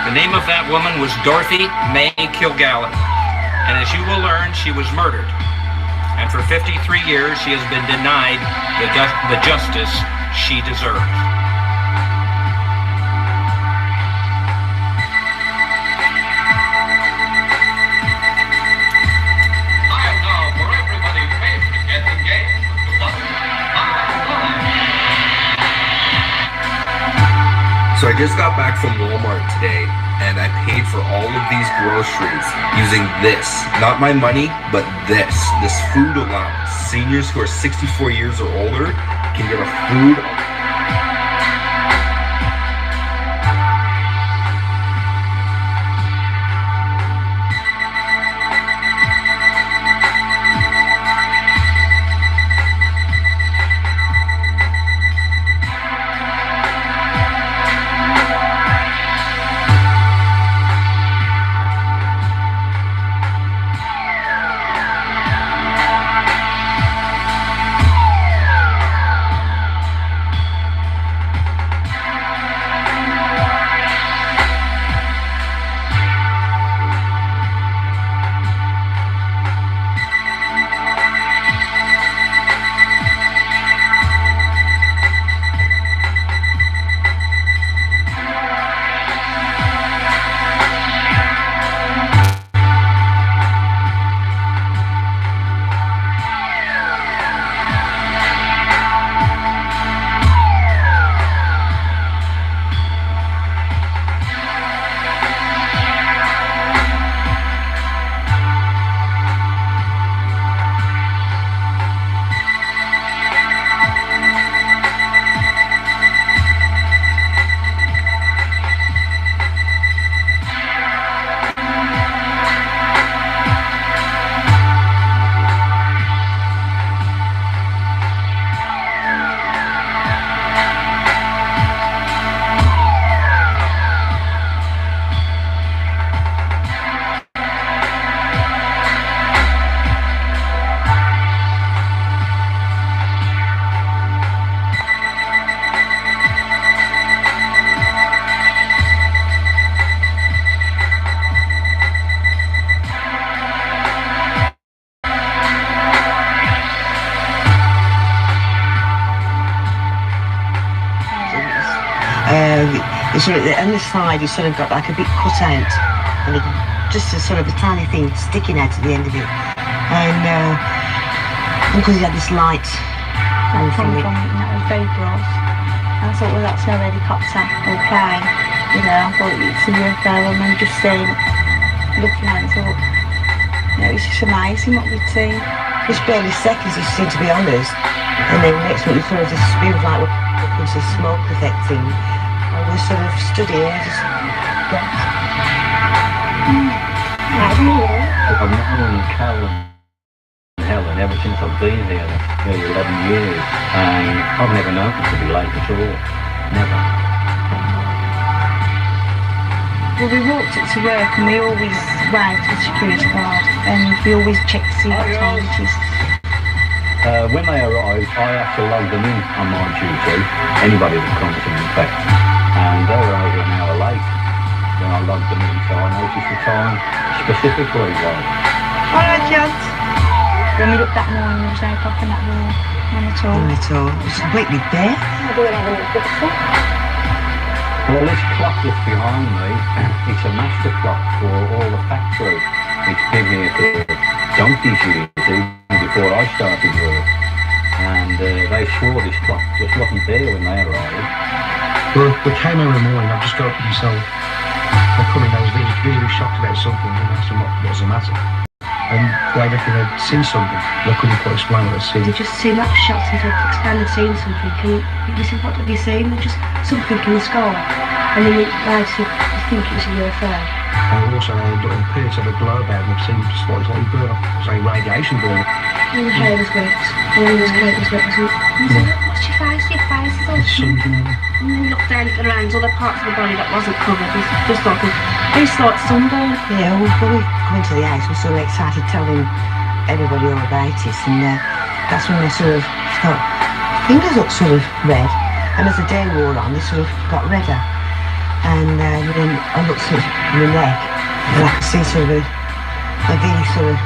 The name of that woman was Dorothy May Kilgallen, and as you will learn, she was murdered. And for 53 years, she has been denied the justice she deserves. So I just got back from Walmart today, and I paid for all of these groceries using this. Not my money, but this food allowance. Seniors who are 64 years or older can get a food on the side, it's sort of got like a bit cut out, and just a sort of a tiny thing sticking out at the end of it. And because he had this light That come from it, and that was very gross. And I thought, well, that's no helicopter or plane. You know, I thought it's a UFO. I remember just saying, looking at it, thought, you know, it's just amazing what we'd seen. just barely seconds he seemed to be on us, and then next minute we sort of just it was like looking to smoke effect thing, and we sort of stood here and just I've known Carol and Helen ever since I've been here, nearly 11 years, and I've never known it to be late at all. Never. Well, we walked it to work and we always waved to the security guard and we always checked to see what time it is. When they arrive, I have to log them in on my duty, anybody that comes in fact, and they were over an hour late when I logged them in, so I noticed the time specifically. Alright, gents. When we looked that morning, there was no clock on that wall, none at all. None at all. It was completely bare. Well, this clock that's behind me, it's a master clock for all the factory. It's been here for donkey's years, even before I started work. And they swore this clock just wasn't there when they arrived. Well, we came over in the morning, I've just got up with myself. They come in, I was really shocked about something, and I asked them what was the matter. And they reckon they'd seen something, they couldn't quite explain what they'd seen. They just seemed like shocked and they'd explained they'd seen something. And we said, what have you seen? They're just something in the sky. And then they said, I think it was a UFO. And also they appeared to have a glow about them, they've seen spots like burn, it was like radiation burn. All the hair was wet, all his coat was wet, wasn't it? And they said, what's your face? Your face is all something. And then he looked down at the hands, other parts of the body that wasn't covered. It was just like a slight sunburn. Yeah, when we come into the house, we were sort of excited telling everybody all about it, and that's when they sort of thought, fingers look sort of red, and as the day wore on, they sort of got redder. And then I looked at my neck, and I could see sort of a really sort of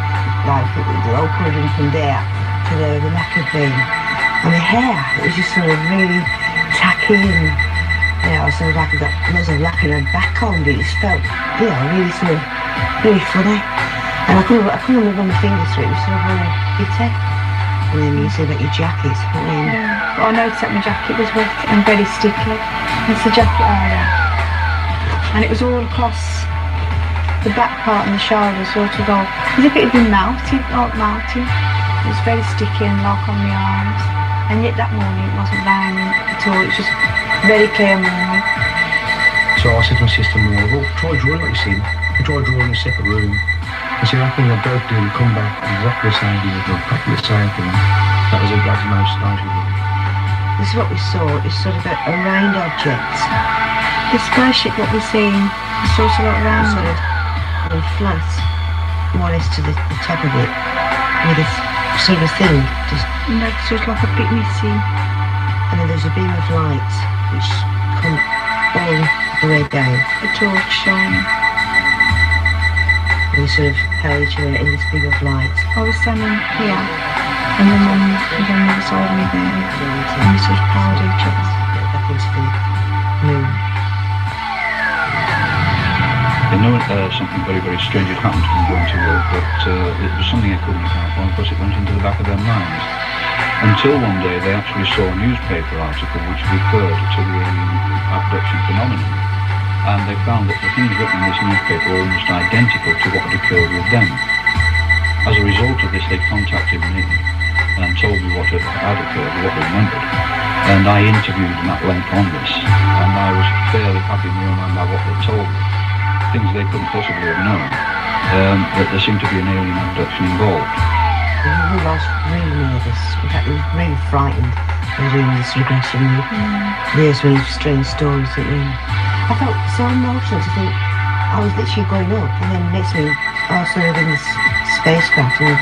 like low colouring from there to the neck of me. And my hair, it was just sort of really tacky, and you know, sort of like I got loads of lack in her back on, but it just felt, you know, really sort of really funny. And I couldn't run my fingers through it, it was sort of really bitter. And then you said about your jacket, I mean. But I noticed that my jacket was wet and very sticky. It's the jacket I had. And it was all across the back part and the shoulders, sort of all, as if it had been melted, like melting. It was very sticky and like on my arms. And yet that morning it wasn't raining at all, it was just very clear morning. So I said to my sister, well, try drawing what you see. I tried drawing in a separate room. I said, I think they'll both do and come back exactly the same thing, exactly the same thing. That was the most astonishing thing. This is what we saw, it's sort of a round object. The spaceship what we're seeing is sort of like round. Sort of flat, more or less to the top of it, with a sort of thing, just, And that's just like a bit missing. and then there's a beam of light which come all the way down. A torch shining. And we sort of held each other in this beam of light. I was standing here, and my mum was on the other side of me there, and we sort of held each other. Back into the moon. I know something very, very strange had happened to them going to work, but it was something I couldn't account for because it went into the back of their minds. Until one day they actually saw a newspaper article which referred to the alien abduction phenomenon. And they found that the things written in this newspaper were almost identical to what had occurred with them. As a result of this, they contacted me and told me what had occurred, what they remembered. And I interviewed them at length on this, and I was fairly happy in my own mind by what they told me. Things they couldn't possibly have known, that there seemed to be an alien abduction involved. We was really nervous. In fact, we were really frightened of doing this regression. There's really strange stories that we... I felt so emotional to think I was literally going up, and then next minute I was sort of in this spacecraft, and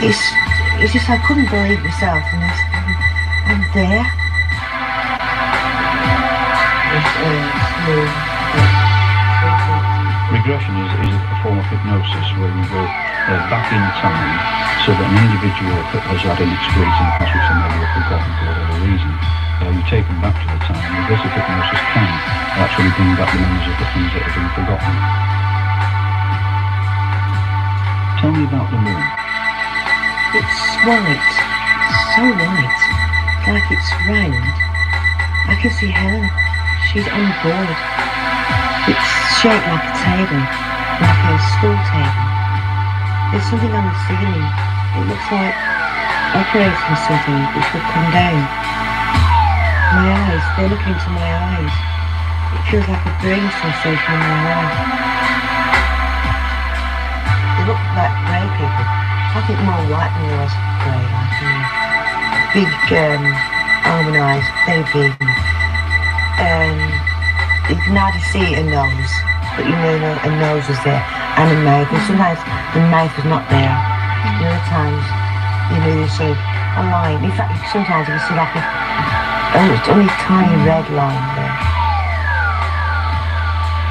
it's just I couldn't believe myself, and I'm there. Regression is a form of hypnosis where you go back in time so that an individual has had an experience in the past which they maybe have forgotten for whatever reason, you take them back to the time. Regressive hypnosis can actually bring back the memories of the things that have been forgotten. Tell me about the moon. It's white, so white, like it's round. I can see Helen. She's on board. It's shaped like a table, like a school table. There's something on the ceiling. It looks like operating something which would come down. My eyes, they look into my eyes. It feels like a burning sensation in my eye. They look like grey people. I think more white than yours, grey, like big almond eyes, very big. You can hardly see a nose, but you know a nose was there, and a mouth. And sometimes the mouth was not there. And other times, you know, there's sort of a line. In fact, sometimes you can see like only a tiny red line there.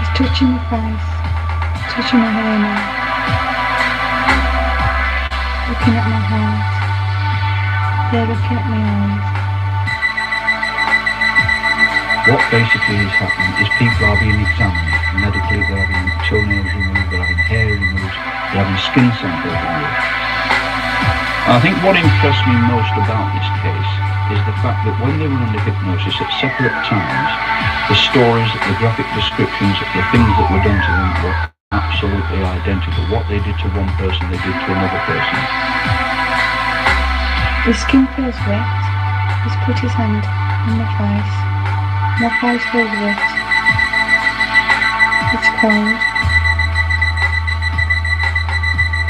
It's touching my face, touching my hair now, looking at my heart. They're looking at my eyes. What basically is happening is people are being examined medically. They're having toenails removed, they're having hair removed, they're having skin samples removed. I think what impressed me most about this case is the fact that when they were under hypnosis at separate times, the stories, the graphic descriptions, the things that were done to them were absolutely identical. What they did to one person, they did to another person. His skin feels wet. He's put his hand on my face. My face feels wet. It's cold.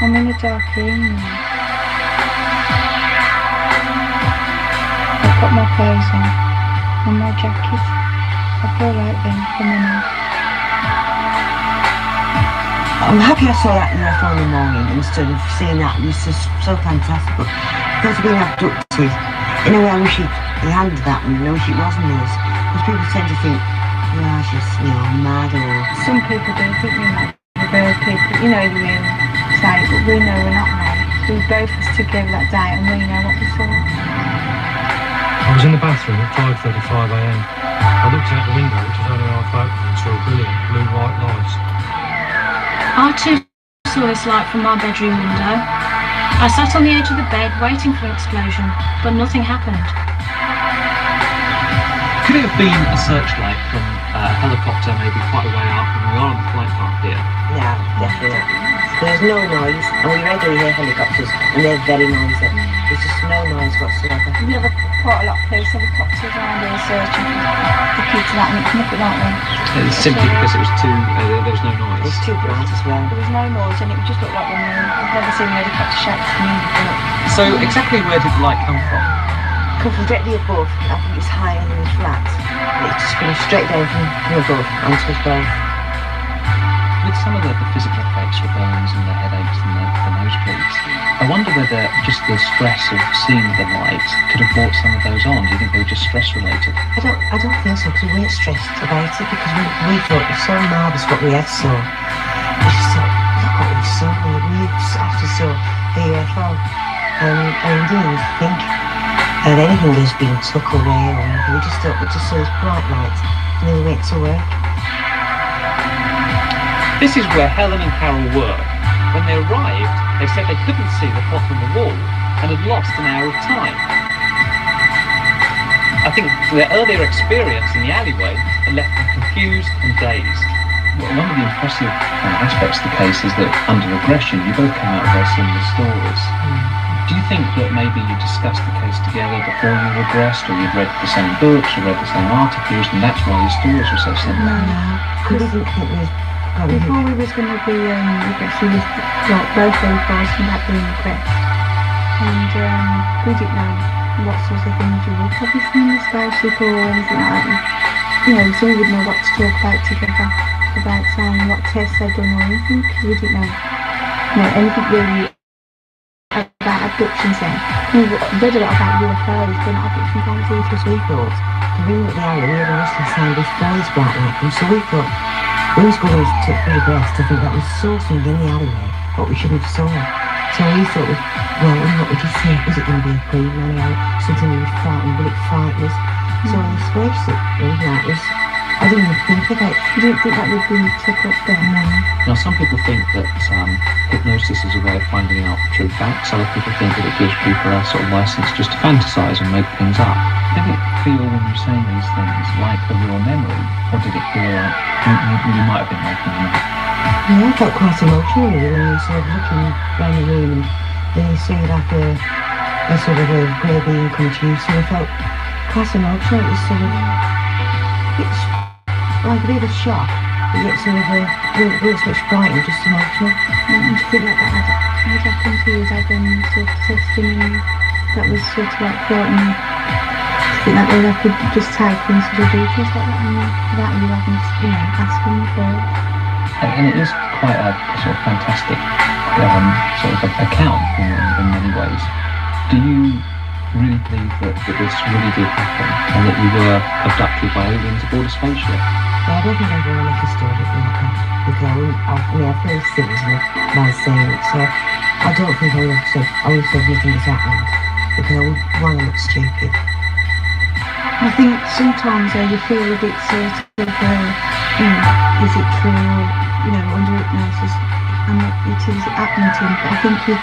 I'm in a dark room now. I've got my clothes on and my jacket. I feel like them for a minute. I'm happy I saw that UFO in the morning instead of seeing that. It was just so fantastic. But because being abducted, in a way I wish he handed that and I wish it wasn't us. Because people tend to think, well, she's, mad or... Some people do think we're mad. We're people, you know, you say, but we know we're not mad. We both was together that day and we know what we saw. I was in the bathroom at 5:35 a.m. I looked out the window, which was only half open, and saw brilliant blue-white lights. I too saw this light from my bedroom window. I sat on the edge of the bed waiting for an explosion, but nothing happened. Could it have been a searchlight from a helicopter maybe quite a way out when we are on the flight path here? No, definitely not. There's no noise, and we regularly hear helicopters, and they're very noisy. There's just no noise whatsoever. We have quite a lot of police helicopters around here searching for the key to that nothing, aren't we? It's simply because it was there was no noise. It's too bright as well. There was no noise and it just looked like the moon. I've never seen a helicopter shape from me before. So exactly where did the light come from? Come from directly above. I think it's higher than the flat. It's just coming straight down from above onto us both. With some of the physical effects, the burns and the headaches and the nosebleeds, I wonder whether just the stress of seeing the light could have brought some of those on. Do you think they were just stress related? I don't think so, because we weren't stressed about it, because we thought it was so marvellous what we had saw. We just thought, look what we saw, we after saw the UFO. And didn't think that anything was being took away or anything. We just thought we just saw this bright light, and then we went to work. This is where Helen and Carol were. When they arrived, they said they couldn't see the clock on the wall and had lost an hour of time. I think their earlier experience in the alleyway had left them confused and dazed. One of the impressive aspects of the case is that under aggression, you both come out of very similar stories. Do you think that maybe you discussed the case together before you regressed, or you'd read the same books or read the same articles, and that's why your stories were so similar? No, we didn't think we before we was going to be regressed, we was like both very fast about being regressed. And we didn't know what sorts of things you would probably see in the spaceship or anything like that. So we wouldn't know what to talk about together, about saying what tests they'd done or anything, because we didn't know anything really about abductions then. We read a lot about UFOs, but not abductions on either. We thought, the room at the alley, we had a rustling sound before this bright light comes, so we thought, we was going to regress to think that we saw something in the alleyway, what we shouldn't have saw. So we thought, what would you see? Was it going to be a queen, something we were frightened, will it frighten us? So the space that was, I didn't even think of it. You didn't think that would be took up there? No. Now, some people think that hypnosis is a way of finding out true facts. Other people think that it gives people a sort of license just to fantasize and make things up. Did it feel when you were saying these things like a real memory, or did it feel like you might have been making them up? Yeah, I felt quite emotional when you sort of looking around the room and then you see like a sort of a grey being come to you, so I felt quite emotional. It was sort of, it's like a bit of a shock, but yet sort of really so much frightened, just emotional. Do you think that had happened to you as I've been sort of testimony that was sort of like floating? Do you think that way I could just type in sort of details like that and without you having to, you know, asking me for it? And it is quite a sort of fantastic sort of account in many ways. Do you really believe that this really did happen and that you were abducted by aliens aboard a spaceship? Well, I don't think I'm going to make a story like that because I feel silly by saying it, so I don't think I would have said anything has happened because I would want to look stupid. I think sometimes you feel a bit sort of, you know, is it true or, you know, under hypnosis and it is happening to him, but I think you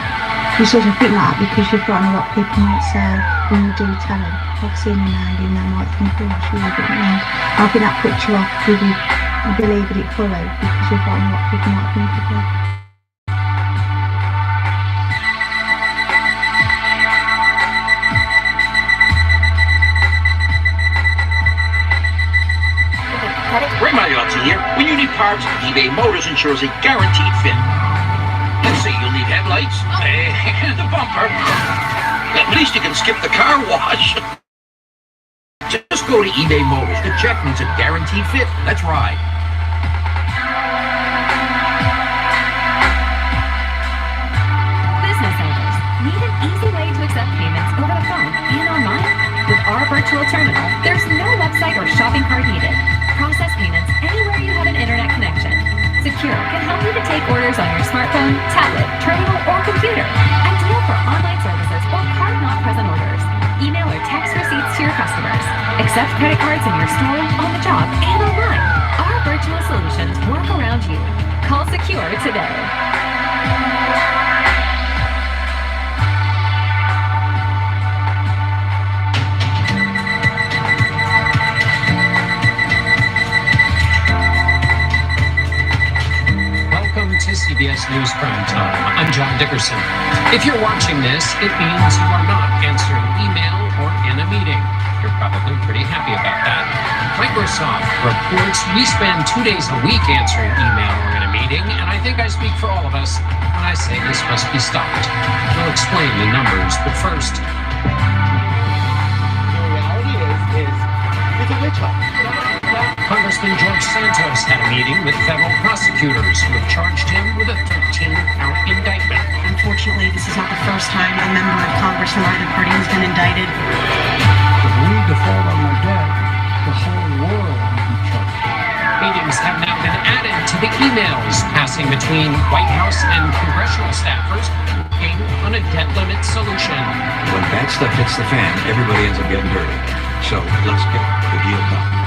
sort of think like that because you've got a lot of people might say when you do tell them, I've seen an alien, they might think, oh, she was a bit mad. I think that puts you off if you believe it fully because you've got a lot of people might think of it. Ray Magliozzi here. When you need parts, eBay Motors ensures a guaranteed fit. Let's say you'll need headlights and the bumper. At least you can skip the car wash. Just go to eBay Motors. The check means a guaranteed fit. Let's ride. Business owners need an easy way to accept payments over the phone and online. With our virtual terminal, there's no website or shopping cart needed. Process payments anywhere you have an internet connection. Secure can help you to take orders on your smartphone, tablet, terminal, or computer. Ideal for online services or card not present orders. Email or text receipts to your customers. Accept credit cards in your store, on the job, and online. Our virtual solutions work around you. Call Secure today. To CBS News Prime Time. I'm John Dickerson. If you're watching this, it means you are not answering email or in a meeting. You're probably pretty happy about that. Microsoft reports we spend 2 days a week answering email or in a meeting, and I think I speak for all of us when I say this must be stopped. We'll explain the numbers, but first. The reality is it's a witch hunt. Congressman George Santos had a meeting with federal prosecutors who have charged him with a 13-count indictment. Unfortunately, this is not the first time a member of Congress from either party has been indicted. If we default on our debt, the whole world will be charged. Meetings have now been added to the emails passing between White House and congressional staffers working on a debt limit solution. When bad stuff hits the fan, everybody ends up getting dirty. So let's get the deal done.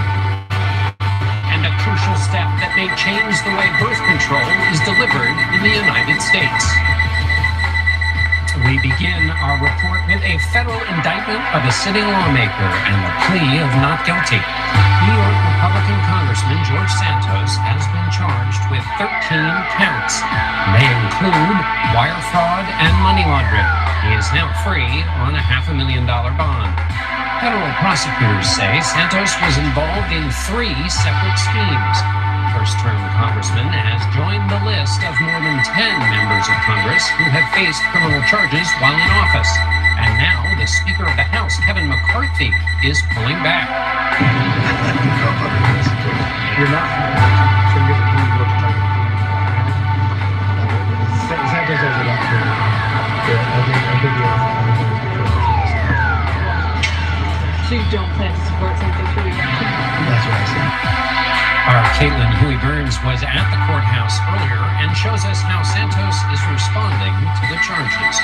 A crucial step that may change the way birth control is delivered in the United States. We begin our report with a federal indictment of a sitting lawmaker and the plea of not guilty. New York Republican Congressman George Santos has been charged with 13 counts. They include wire fraud and money laundering. He is now free on a $500,000 bond. Federal prosecutors say Santos was involved in 3 separate schemes. First-term congressman has joined the list of more than 10 members of Congress who have faced criminal charges while in office. And now the Speaker of the House, Kevin McCarthy, is pulling back. You're not. Santos has a lot to do. I think So you don't plan to support something for the election? that's what I said. Our Caitlin Huey Burns was at the courthouse earlier and shows us how Santos is responding to the charges.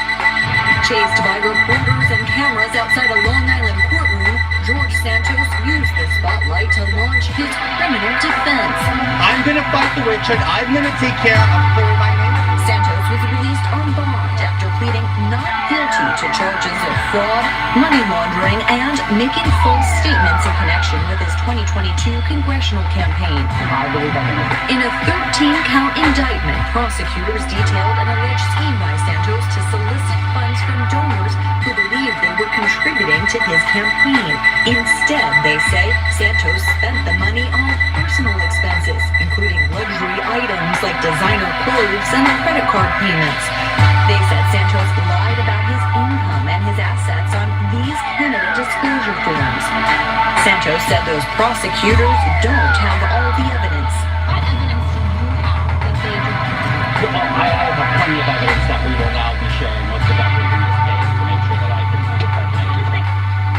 Chased by reporters and cameras outside a Long Island courtroom, George Santos used the spotlight to launch his criminal defense. I'm gonna fight the witch hunt. I'm gonna take care of clearing my name. Santos was released on bond after pleading not guilty to charges of fraud, money laundering, and making false statements in connection with his 2022 congressional campaign. I believe I'm innocent. In a 13-count indictment, prosecutors detailed an alleged scheme by Santos to solicit funds from donors who believed they were contributing to his campaign. Instead, they say, Santos spent the money on personal expenses, including luxury items like designer clothes and credit card payments. They said Santos lied about his income and his assets on these candidate disclosure forms. Santos said those prosecutors don't have all the evidence. What evidence do you have that they don't? Well, I have plenty of evidence that we will now be sharing most of everything in this case to make sure that I can defend everything.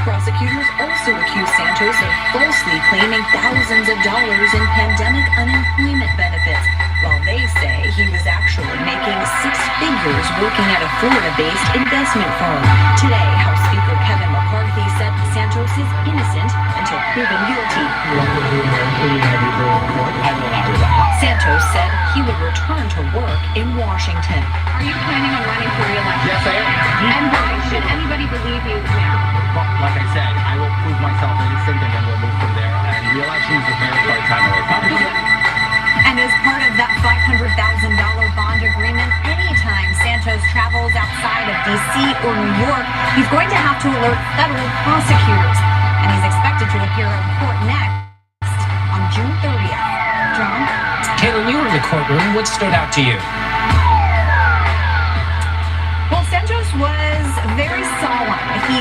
Prosecutors also accuse Santos of falsely claiming thousands of dollars in pandemic unemployment benefits, while they say he was actually making six figures working at a Florida-based investment firm. Today, House Speaker Kevin McCarthy said Santos is innocent until proven guilty. Santos said he would return to work in Washington. Are you planning on running for re-election? Yes, I am. And why should anybody believe you now? Well, like I said, I will prove myself innocent and then we'll move from there. And re-election is a very hard time away from me. And as part of that $500,000 bond agreement, anytime Santos travels outside of D.C. or New York, he's going to have to alert federal prosecutors. And he's expected to appear in court next on June 30th. John? Caitlin, you were in the courtroom. What stood out to you? Well, Santos was very solemn. He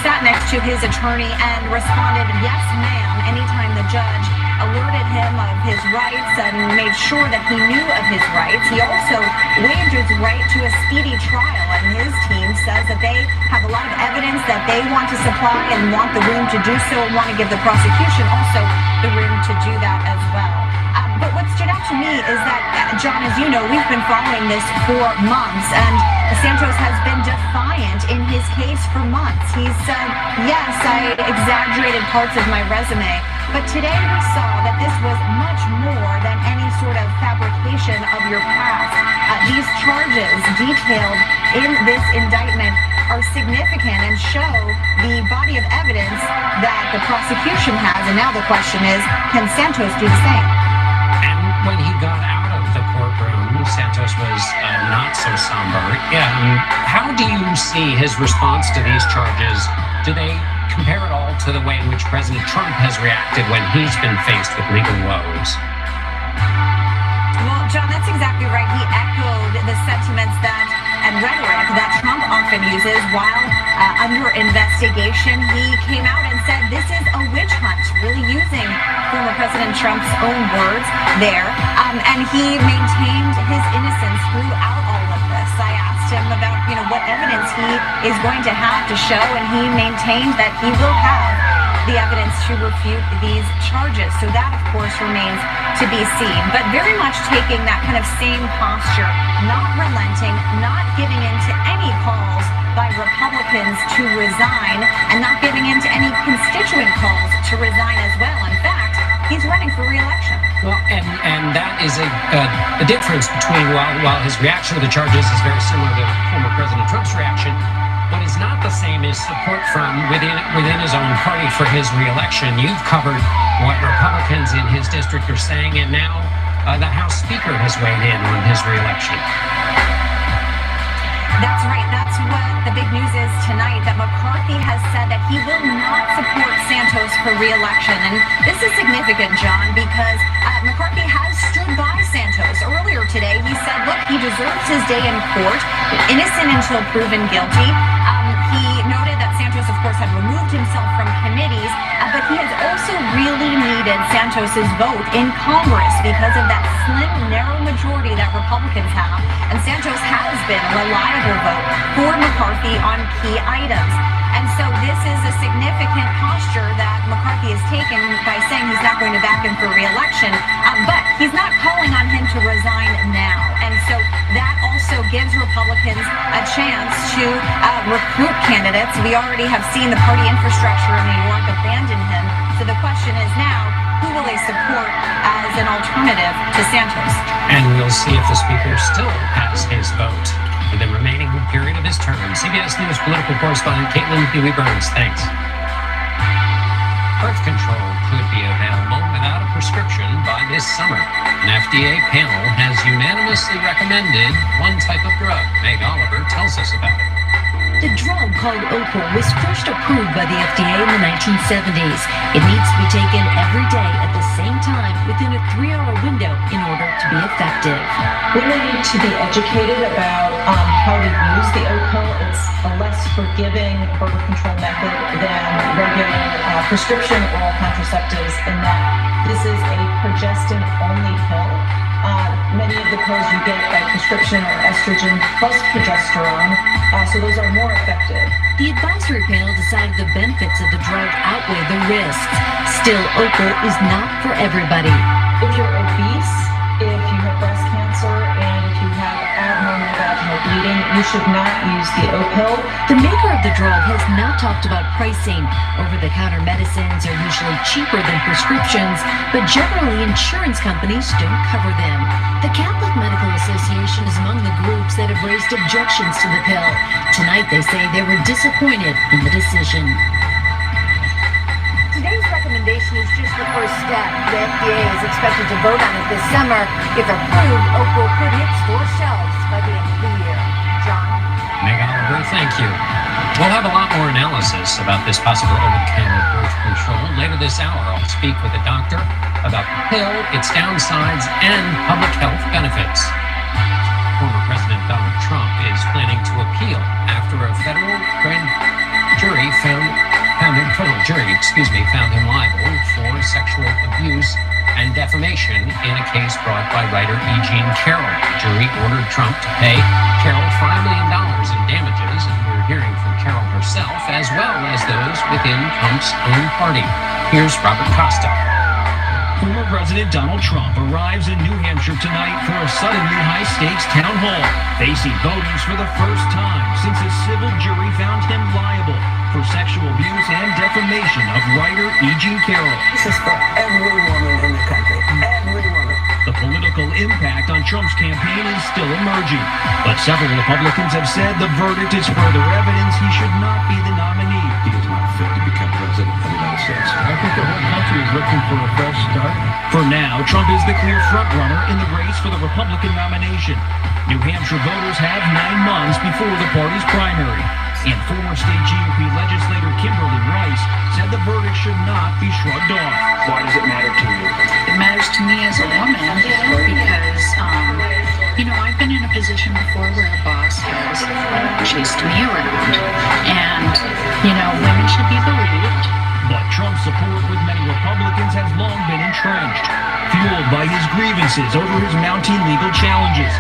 sat next to his attorney and responded, "Yes, ma'am," anytime the judge alerted him of his rights and made sure that he knew of his rights. He also waived his right to a speedy trial, and his team says that they have a lot of evidence that they want to supply and want the room to do so and want to give the prosecution also the room to do that as well. But what stood out to me is that, John, as you know, we've been following this for months, and Santos has been defiant in his case for months. He said, yes, I exaggerated parts of my resume, but today we saw that this was much more than any sort of fabrication of your past. These charges detailed in this indictment are significant and show the body of evidence that the prosecution has, and now the question is, can Santos do the same? When he got out of the courtroom, Santos was not so somber. How do you see his response to these charges? Do they compare at all to the way in which President Trump has reacted when he's been faced with legal woes? Well, John, that's exactly right. He echoed the sentiments and rhetoric that Trump often uses while under investigation. He came out and said this is a witch hunt, really using former President Trump's own words there. And he maintained his innocence throughout all of this. I asked him about, what evidence he is going to have to show, and he maintained that he will have the evidence to refute these charges. So that, of course, remains to be seen. But very much taking that kind of same posture, not relenting, not giving in to any calls by Republicans to resign, and not giving in to any constituent calls to resign as well. In fact, he's running for re-election. Well, and that is a difference between while his reaction to the charges is very similar to former President Trump's reaction, what is not the same is support from within his own party for his re-election. You've covered what Republicans in his district are saying, and now the House Speaker has weighed in on his re-election. That's right. That's what the big news is tonight, that McCarthy has said that he will not support Santos for re-election. And this is significant, John, because McCarthy has stood by Santos. Earlier today, he said, look, he deserves his day in court, innocent until proven guilty. He noted that Santos, of course, had removed himself from committees, but he has also really needed Santos's vote in Congress because of that slim, narrow majority that Republicans have. And Santos has been a reliable vote for McCarthy on key items. And so this is a significant posture that McCarthy has taken by saying he's not going to back him for re-election, but he's not calling on him to resign now. And so that also gives Republicans a chance to recruit candidates. We already have seen the party infrastructure in New York abandon abandon him. So the question is now, who will they support as an alternative to Santos? And we'll see if the speaker still has his vote for the remaining period of his term. CBS News political correspondent Caitlin Huey-Burns, thanks. Birth control could be available without a prescription by this summer. An FDA panel has unanimously recommended one type of drug. Meg Oliver tells us about it. The drug called Opal was first approved by the FDA in the 1970s. It needs to be taken every day at the same time within a 3-hour window in order to be effective. Women need to be educated about how to use the Opal. It's a less forgiving birth control method than regular prescription oral contraceptives in that this is a progestin-only pill. Many of the pills you get by prescription are estrogen plus progesterone, so those are more effective. The advisory panel decided the benefits of the drug outweigh the risks. Still, Opal is not for everybody. If you're obese, if you have breast cancer, and if you have abnormal vaginal bleeding, you should not use the Opal. The maker of the drug has not talked about pricing. Over-the-counter medicines are usually cheaper than prescriptions, but generally insurance companies don't cover them. The Catholic Medical Association is among the groups that have raised objections to the pill. Tonight they say they were disappointed in the decision. Today's recommendation is just the first step. The FDA is expected to vote on it this summer. If approved, Opal could hit store shelves by the end of the year. John? Meg Oliver, thank you. We'll have a lot more analysis about this possible over-the-counter birth control. Later this hour, I'll speak with a doctor about the pill, its downsides, and public health benefits. Former President Donald Trump is planning to appeal after a federal jury found him liable for sexual abuse and defamation in a case brought by writer E. Jean Carroll. The jury ordered Trump to pay Carroll $5 million in damages, and we're hearing from Carroll herself as well as those within Trump's own party. Here's Robert Costa. Former President Donald Trump arrives in New Hampshire tonight for a suddenly high-stakes town hall, facing voters for the first time since a civil jury found him liable for sexual abuse and defamation of writer E. Jean Carroll. This is for every woman in the country. Every woman. The political impact on Trump's campaign is still emerging, but several Republicans have said the verdict is further evidence he should not be the nominee. He is not fit to become president of the United States. I think the whole country is looking for a fresh start. For now, Trump is the clear frontrunner in the race for the Republican nomination. New Hampshire voters have 9 months before the party's primary. And former state GOP legislator Kimberly Rice said the verdict should not be shrugged off. Why does it matter to you? It matters to me as a woman because, I've been in a position before where a boss has chased me around. And, women should be believed. But Trump's support with many Republicans has long been entrenched, fueled by his grievances over his mounting legal challenges.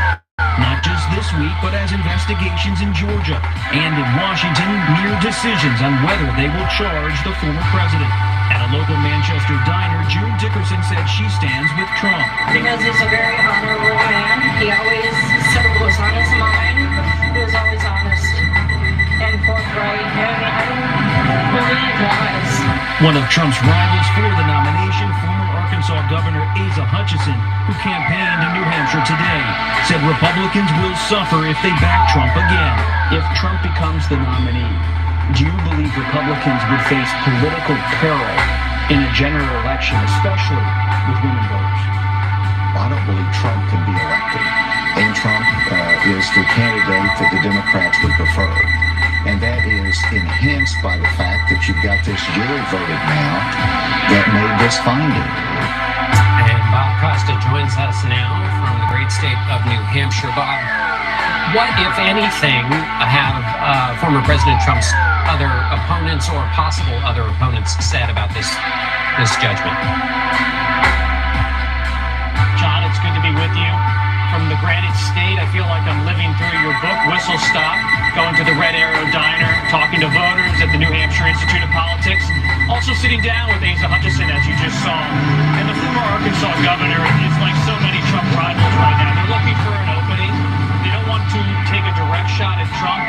Not just this week, but as investigations in Georgia and in Washington near decisions on whether they will charge the former president. At a local Manchester diner, June Dickerson said she stands with Trump. Because he's a very honorable man. He always said what was on his mind. He was always honest and forthright, and I don't believe lies. One of Trump's rivals for the nomination, former Arkansas Governor Asa Hutchinson, who campaigned in New Hampshire today, said Republicans will suffer if they back Trump again. If Trump becomes the nominee, do you believe Republicans would face political peril in a general election, especially with women voters? I don't believe Trump can be elected. And Trump is the candidate that the Democrats would prefer. And that is enhanced by the fact that you've got this jury verdict now that made this finding. And Bob Costa joins us now from the great state of New Hampshire. Bob, what, if anything, have former President Trump's other opponents or possible other opponents said about this judgment? John, it's good to be with you. From the Granite State, I feel like I'm living through your book, Whistle Stop, going to the Red Arrow Diner, talking to voters at the New Hampshire Institute of Politics, also sitting down with Asa Hutchinson, as you just saw. And the former Arkansas governor is like so many Trump rivals right now. They're looking for an opening. They don't want to take a direct shot at Trump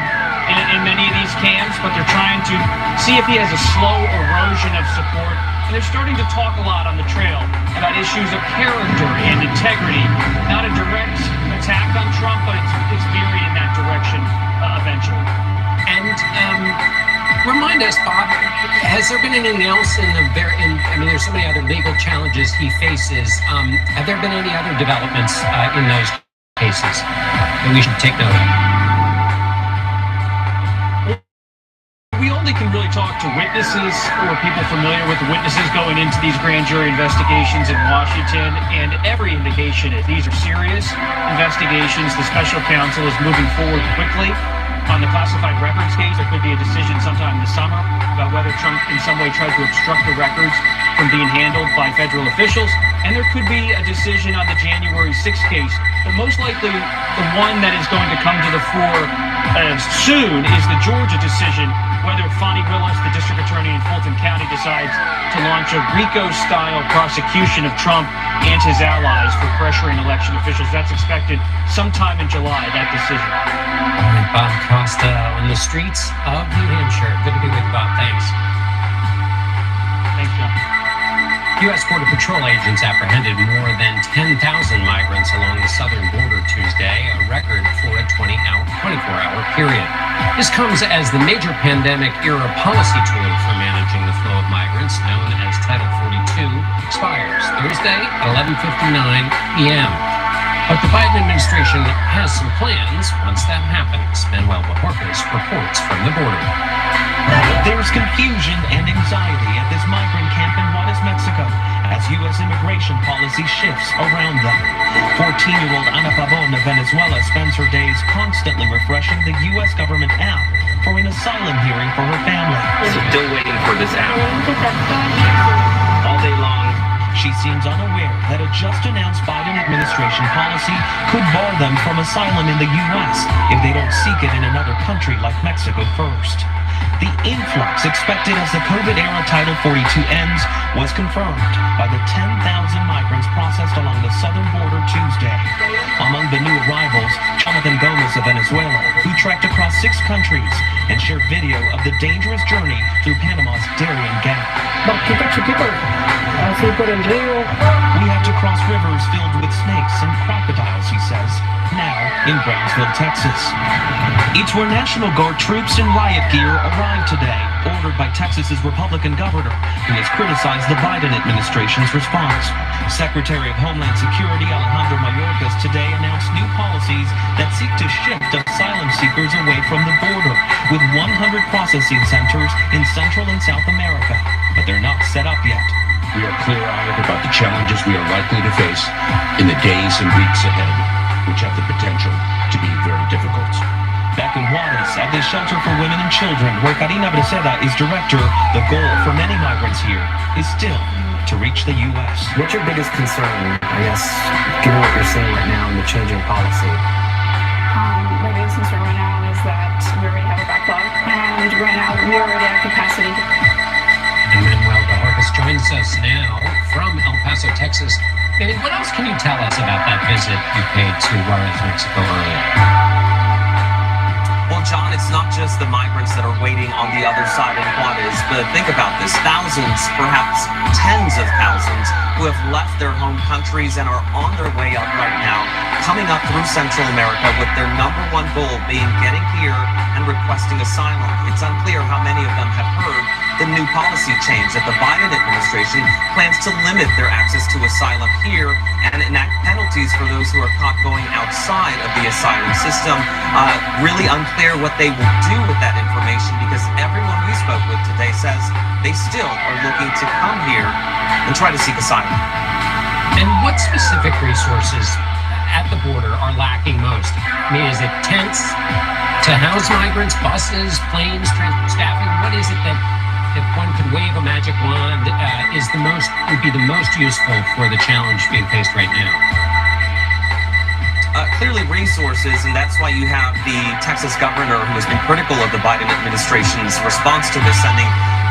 in many of these camps. but they're trying to see if he has a slow erosion of support. And they're starting to talk a lot on the trail about issues of character and integrity. Not a direct attack on Trump, but it's veering in that direction eventually. And remind us, Bob, has there been anything else there's so many other legal challenges he faces. Have there been any other developments in those cases that we should take note of? We only can really talk to witnesses or people familiar with the witnesses going into these grand jury investigations in Washington, and every indication is these are serious investigations. The special counsel is moving forward quickly on the classified records case. There could be a decision sometime this summer about whether Trump in some way tried to obstruct the records from being handled by federal officials, and there could be a decision on the January 6th case. But most likely, the one that is going to come to the fore soon is the Georgia decision, whether Fani Willis, the district attorney in Fulton County, decides to launch a RICO-style prosecution of Trump and his allies for pressuring election officials. That's expected sometime in July, that decision. All right, Bob Costa on the streets of New Hampshire. Good to be with you, Bob. Thanks. Thanks, John. U.S. Border Patrol agents apprehended more than 10,000 migrants along the southern border Tuesday, a record for a 24-hour period. This comes as the major pandemic-era policy tool for managing the flow of migrants, known as Title 42, expires Thursday at 11:59 p.m. But the Biden administration has some plans once that happens. Manuel Bojorquez reports from the border. There's confusion and anxiety at this migrant camp in Juarez, Mexico, as U.S. immigration policy shifts around them. 14-year-old Ana Pavon of Venezuela spends her days constantly refreshing the U.S. government app for an asylum hearing for her family. Still waiting for this app. All day long. She seems unaware that a just-announced Biden administration policy could bar them from asylum in the U.S. if they don't seek it in another country like Mexico first. The influx expected as the COVID-era Title 42 ends was confirmed by the 10,000 migrants processed along the southern border Tuesday. Among the new arrivals, Jonathan Gomez of Venezuela, who trekked across 6 countries and shared video of the dangerous journey through Panama's Darien Gap. We have to cross rivers filled with snakes and crocodiles, he says, now in Brownsville, Texas. It's where National Guard troops in riot gear arrived today, ordered by Texas's Republican governor, who has criticized the Biden administration's response. Secretary of Homeland Security Alejandro Mayorkas today announced new policies that seek to shift asylum seekers away from the border, with 100 processing centers in Central and South America, but they're not set up yet. We are clear-eyed about the challenges we are likely to face in the days and weeks ahead, which have the potential to be very difficult. Back in Juarez, at this shelter for women and children, where Karina Breceda is director, the goal for many migrants here is still to reach the U.S. What's your biggest concern, I guess, given what you're seeing right now in the changing policy? My biggest concern right now is that we already have a backlog, and right now we already have capacity. And Manuel Bojorquez joins us now from El Paso, Texas. And what else can you tell us about that visit you paid to Juarez, Mexico earlier? Well, John, it's not just the migrants that are waiting on the other side of Juarez, but think about this. Thousands, perhaps tens of thousands, who have left their home countries and are on their way up right now, coming up through Central America with their number one goal being getting here and requesting asylum. It's unclear how many of them have heard the new policy change that the Biden administration plans to limit their access to asylum here and enact penalties for those who are caught going outside of the asylum system. Really unclear what they will do with that information, because everyone we spoke with today says they still are looking to come here and try to seek asylum. And what specific resources at the border are lacking most? I mean, is it tents to house migrants, buses, planes, transport staffing? What is it that, if one could wave a magic wand, would be the most useful for the challenge being faced right now? Clearly resources, and that's why you have the Texas governor, who has been critical of the Biden administration's response to this, sending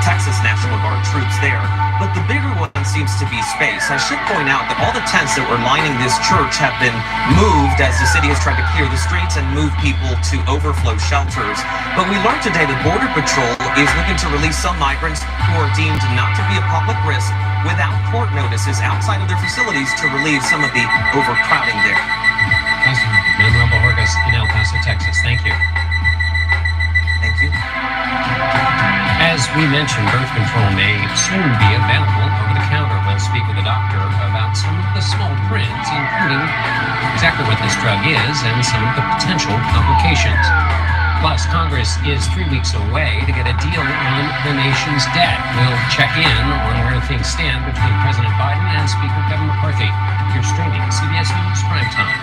Texas National Guard troops there. But the bigger one seems to be space. I should point out that all the tents that were lining this church have been moved as the city has tried to clear the streets and move people to overflow shelters. But we learned today that Border Patrol is looking to release some migrants who are deemed not to be a public risk without court notices outside of their facilities to relieve some of the overcrowding there. Manuel Bojorges in El Paso, Texas. Thank you. Thank you. As we mentioned, birth control may soon be available over the counter. We'll speak with a doctor about some of the small print, including exactly what this drug is and some of the potential complications. Plus, Congress is 3 weeks away to get a deal on the nation's debt. We'll check in on where things stand between President Biden and Speaker Kevin McCarthy. You're streaming CBS News Primetime.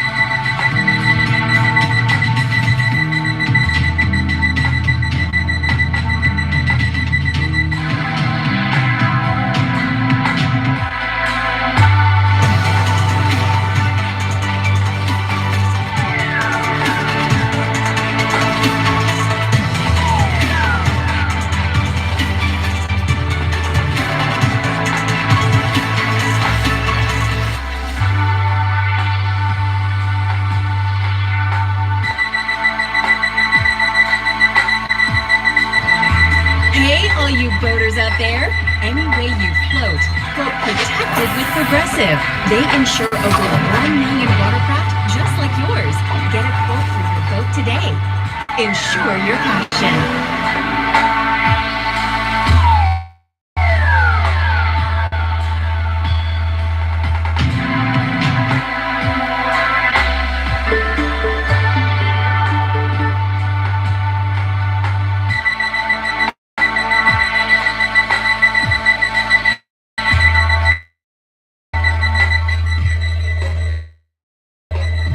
Boaters out there, any way you float protected with Progressive. They insure over 1 million watercraft just like yours. Get a quote for your boat today. Insure your passion.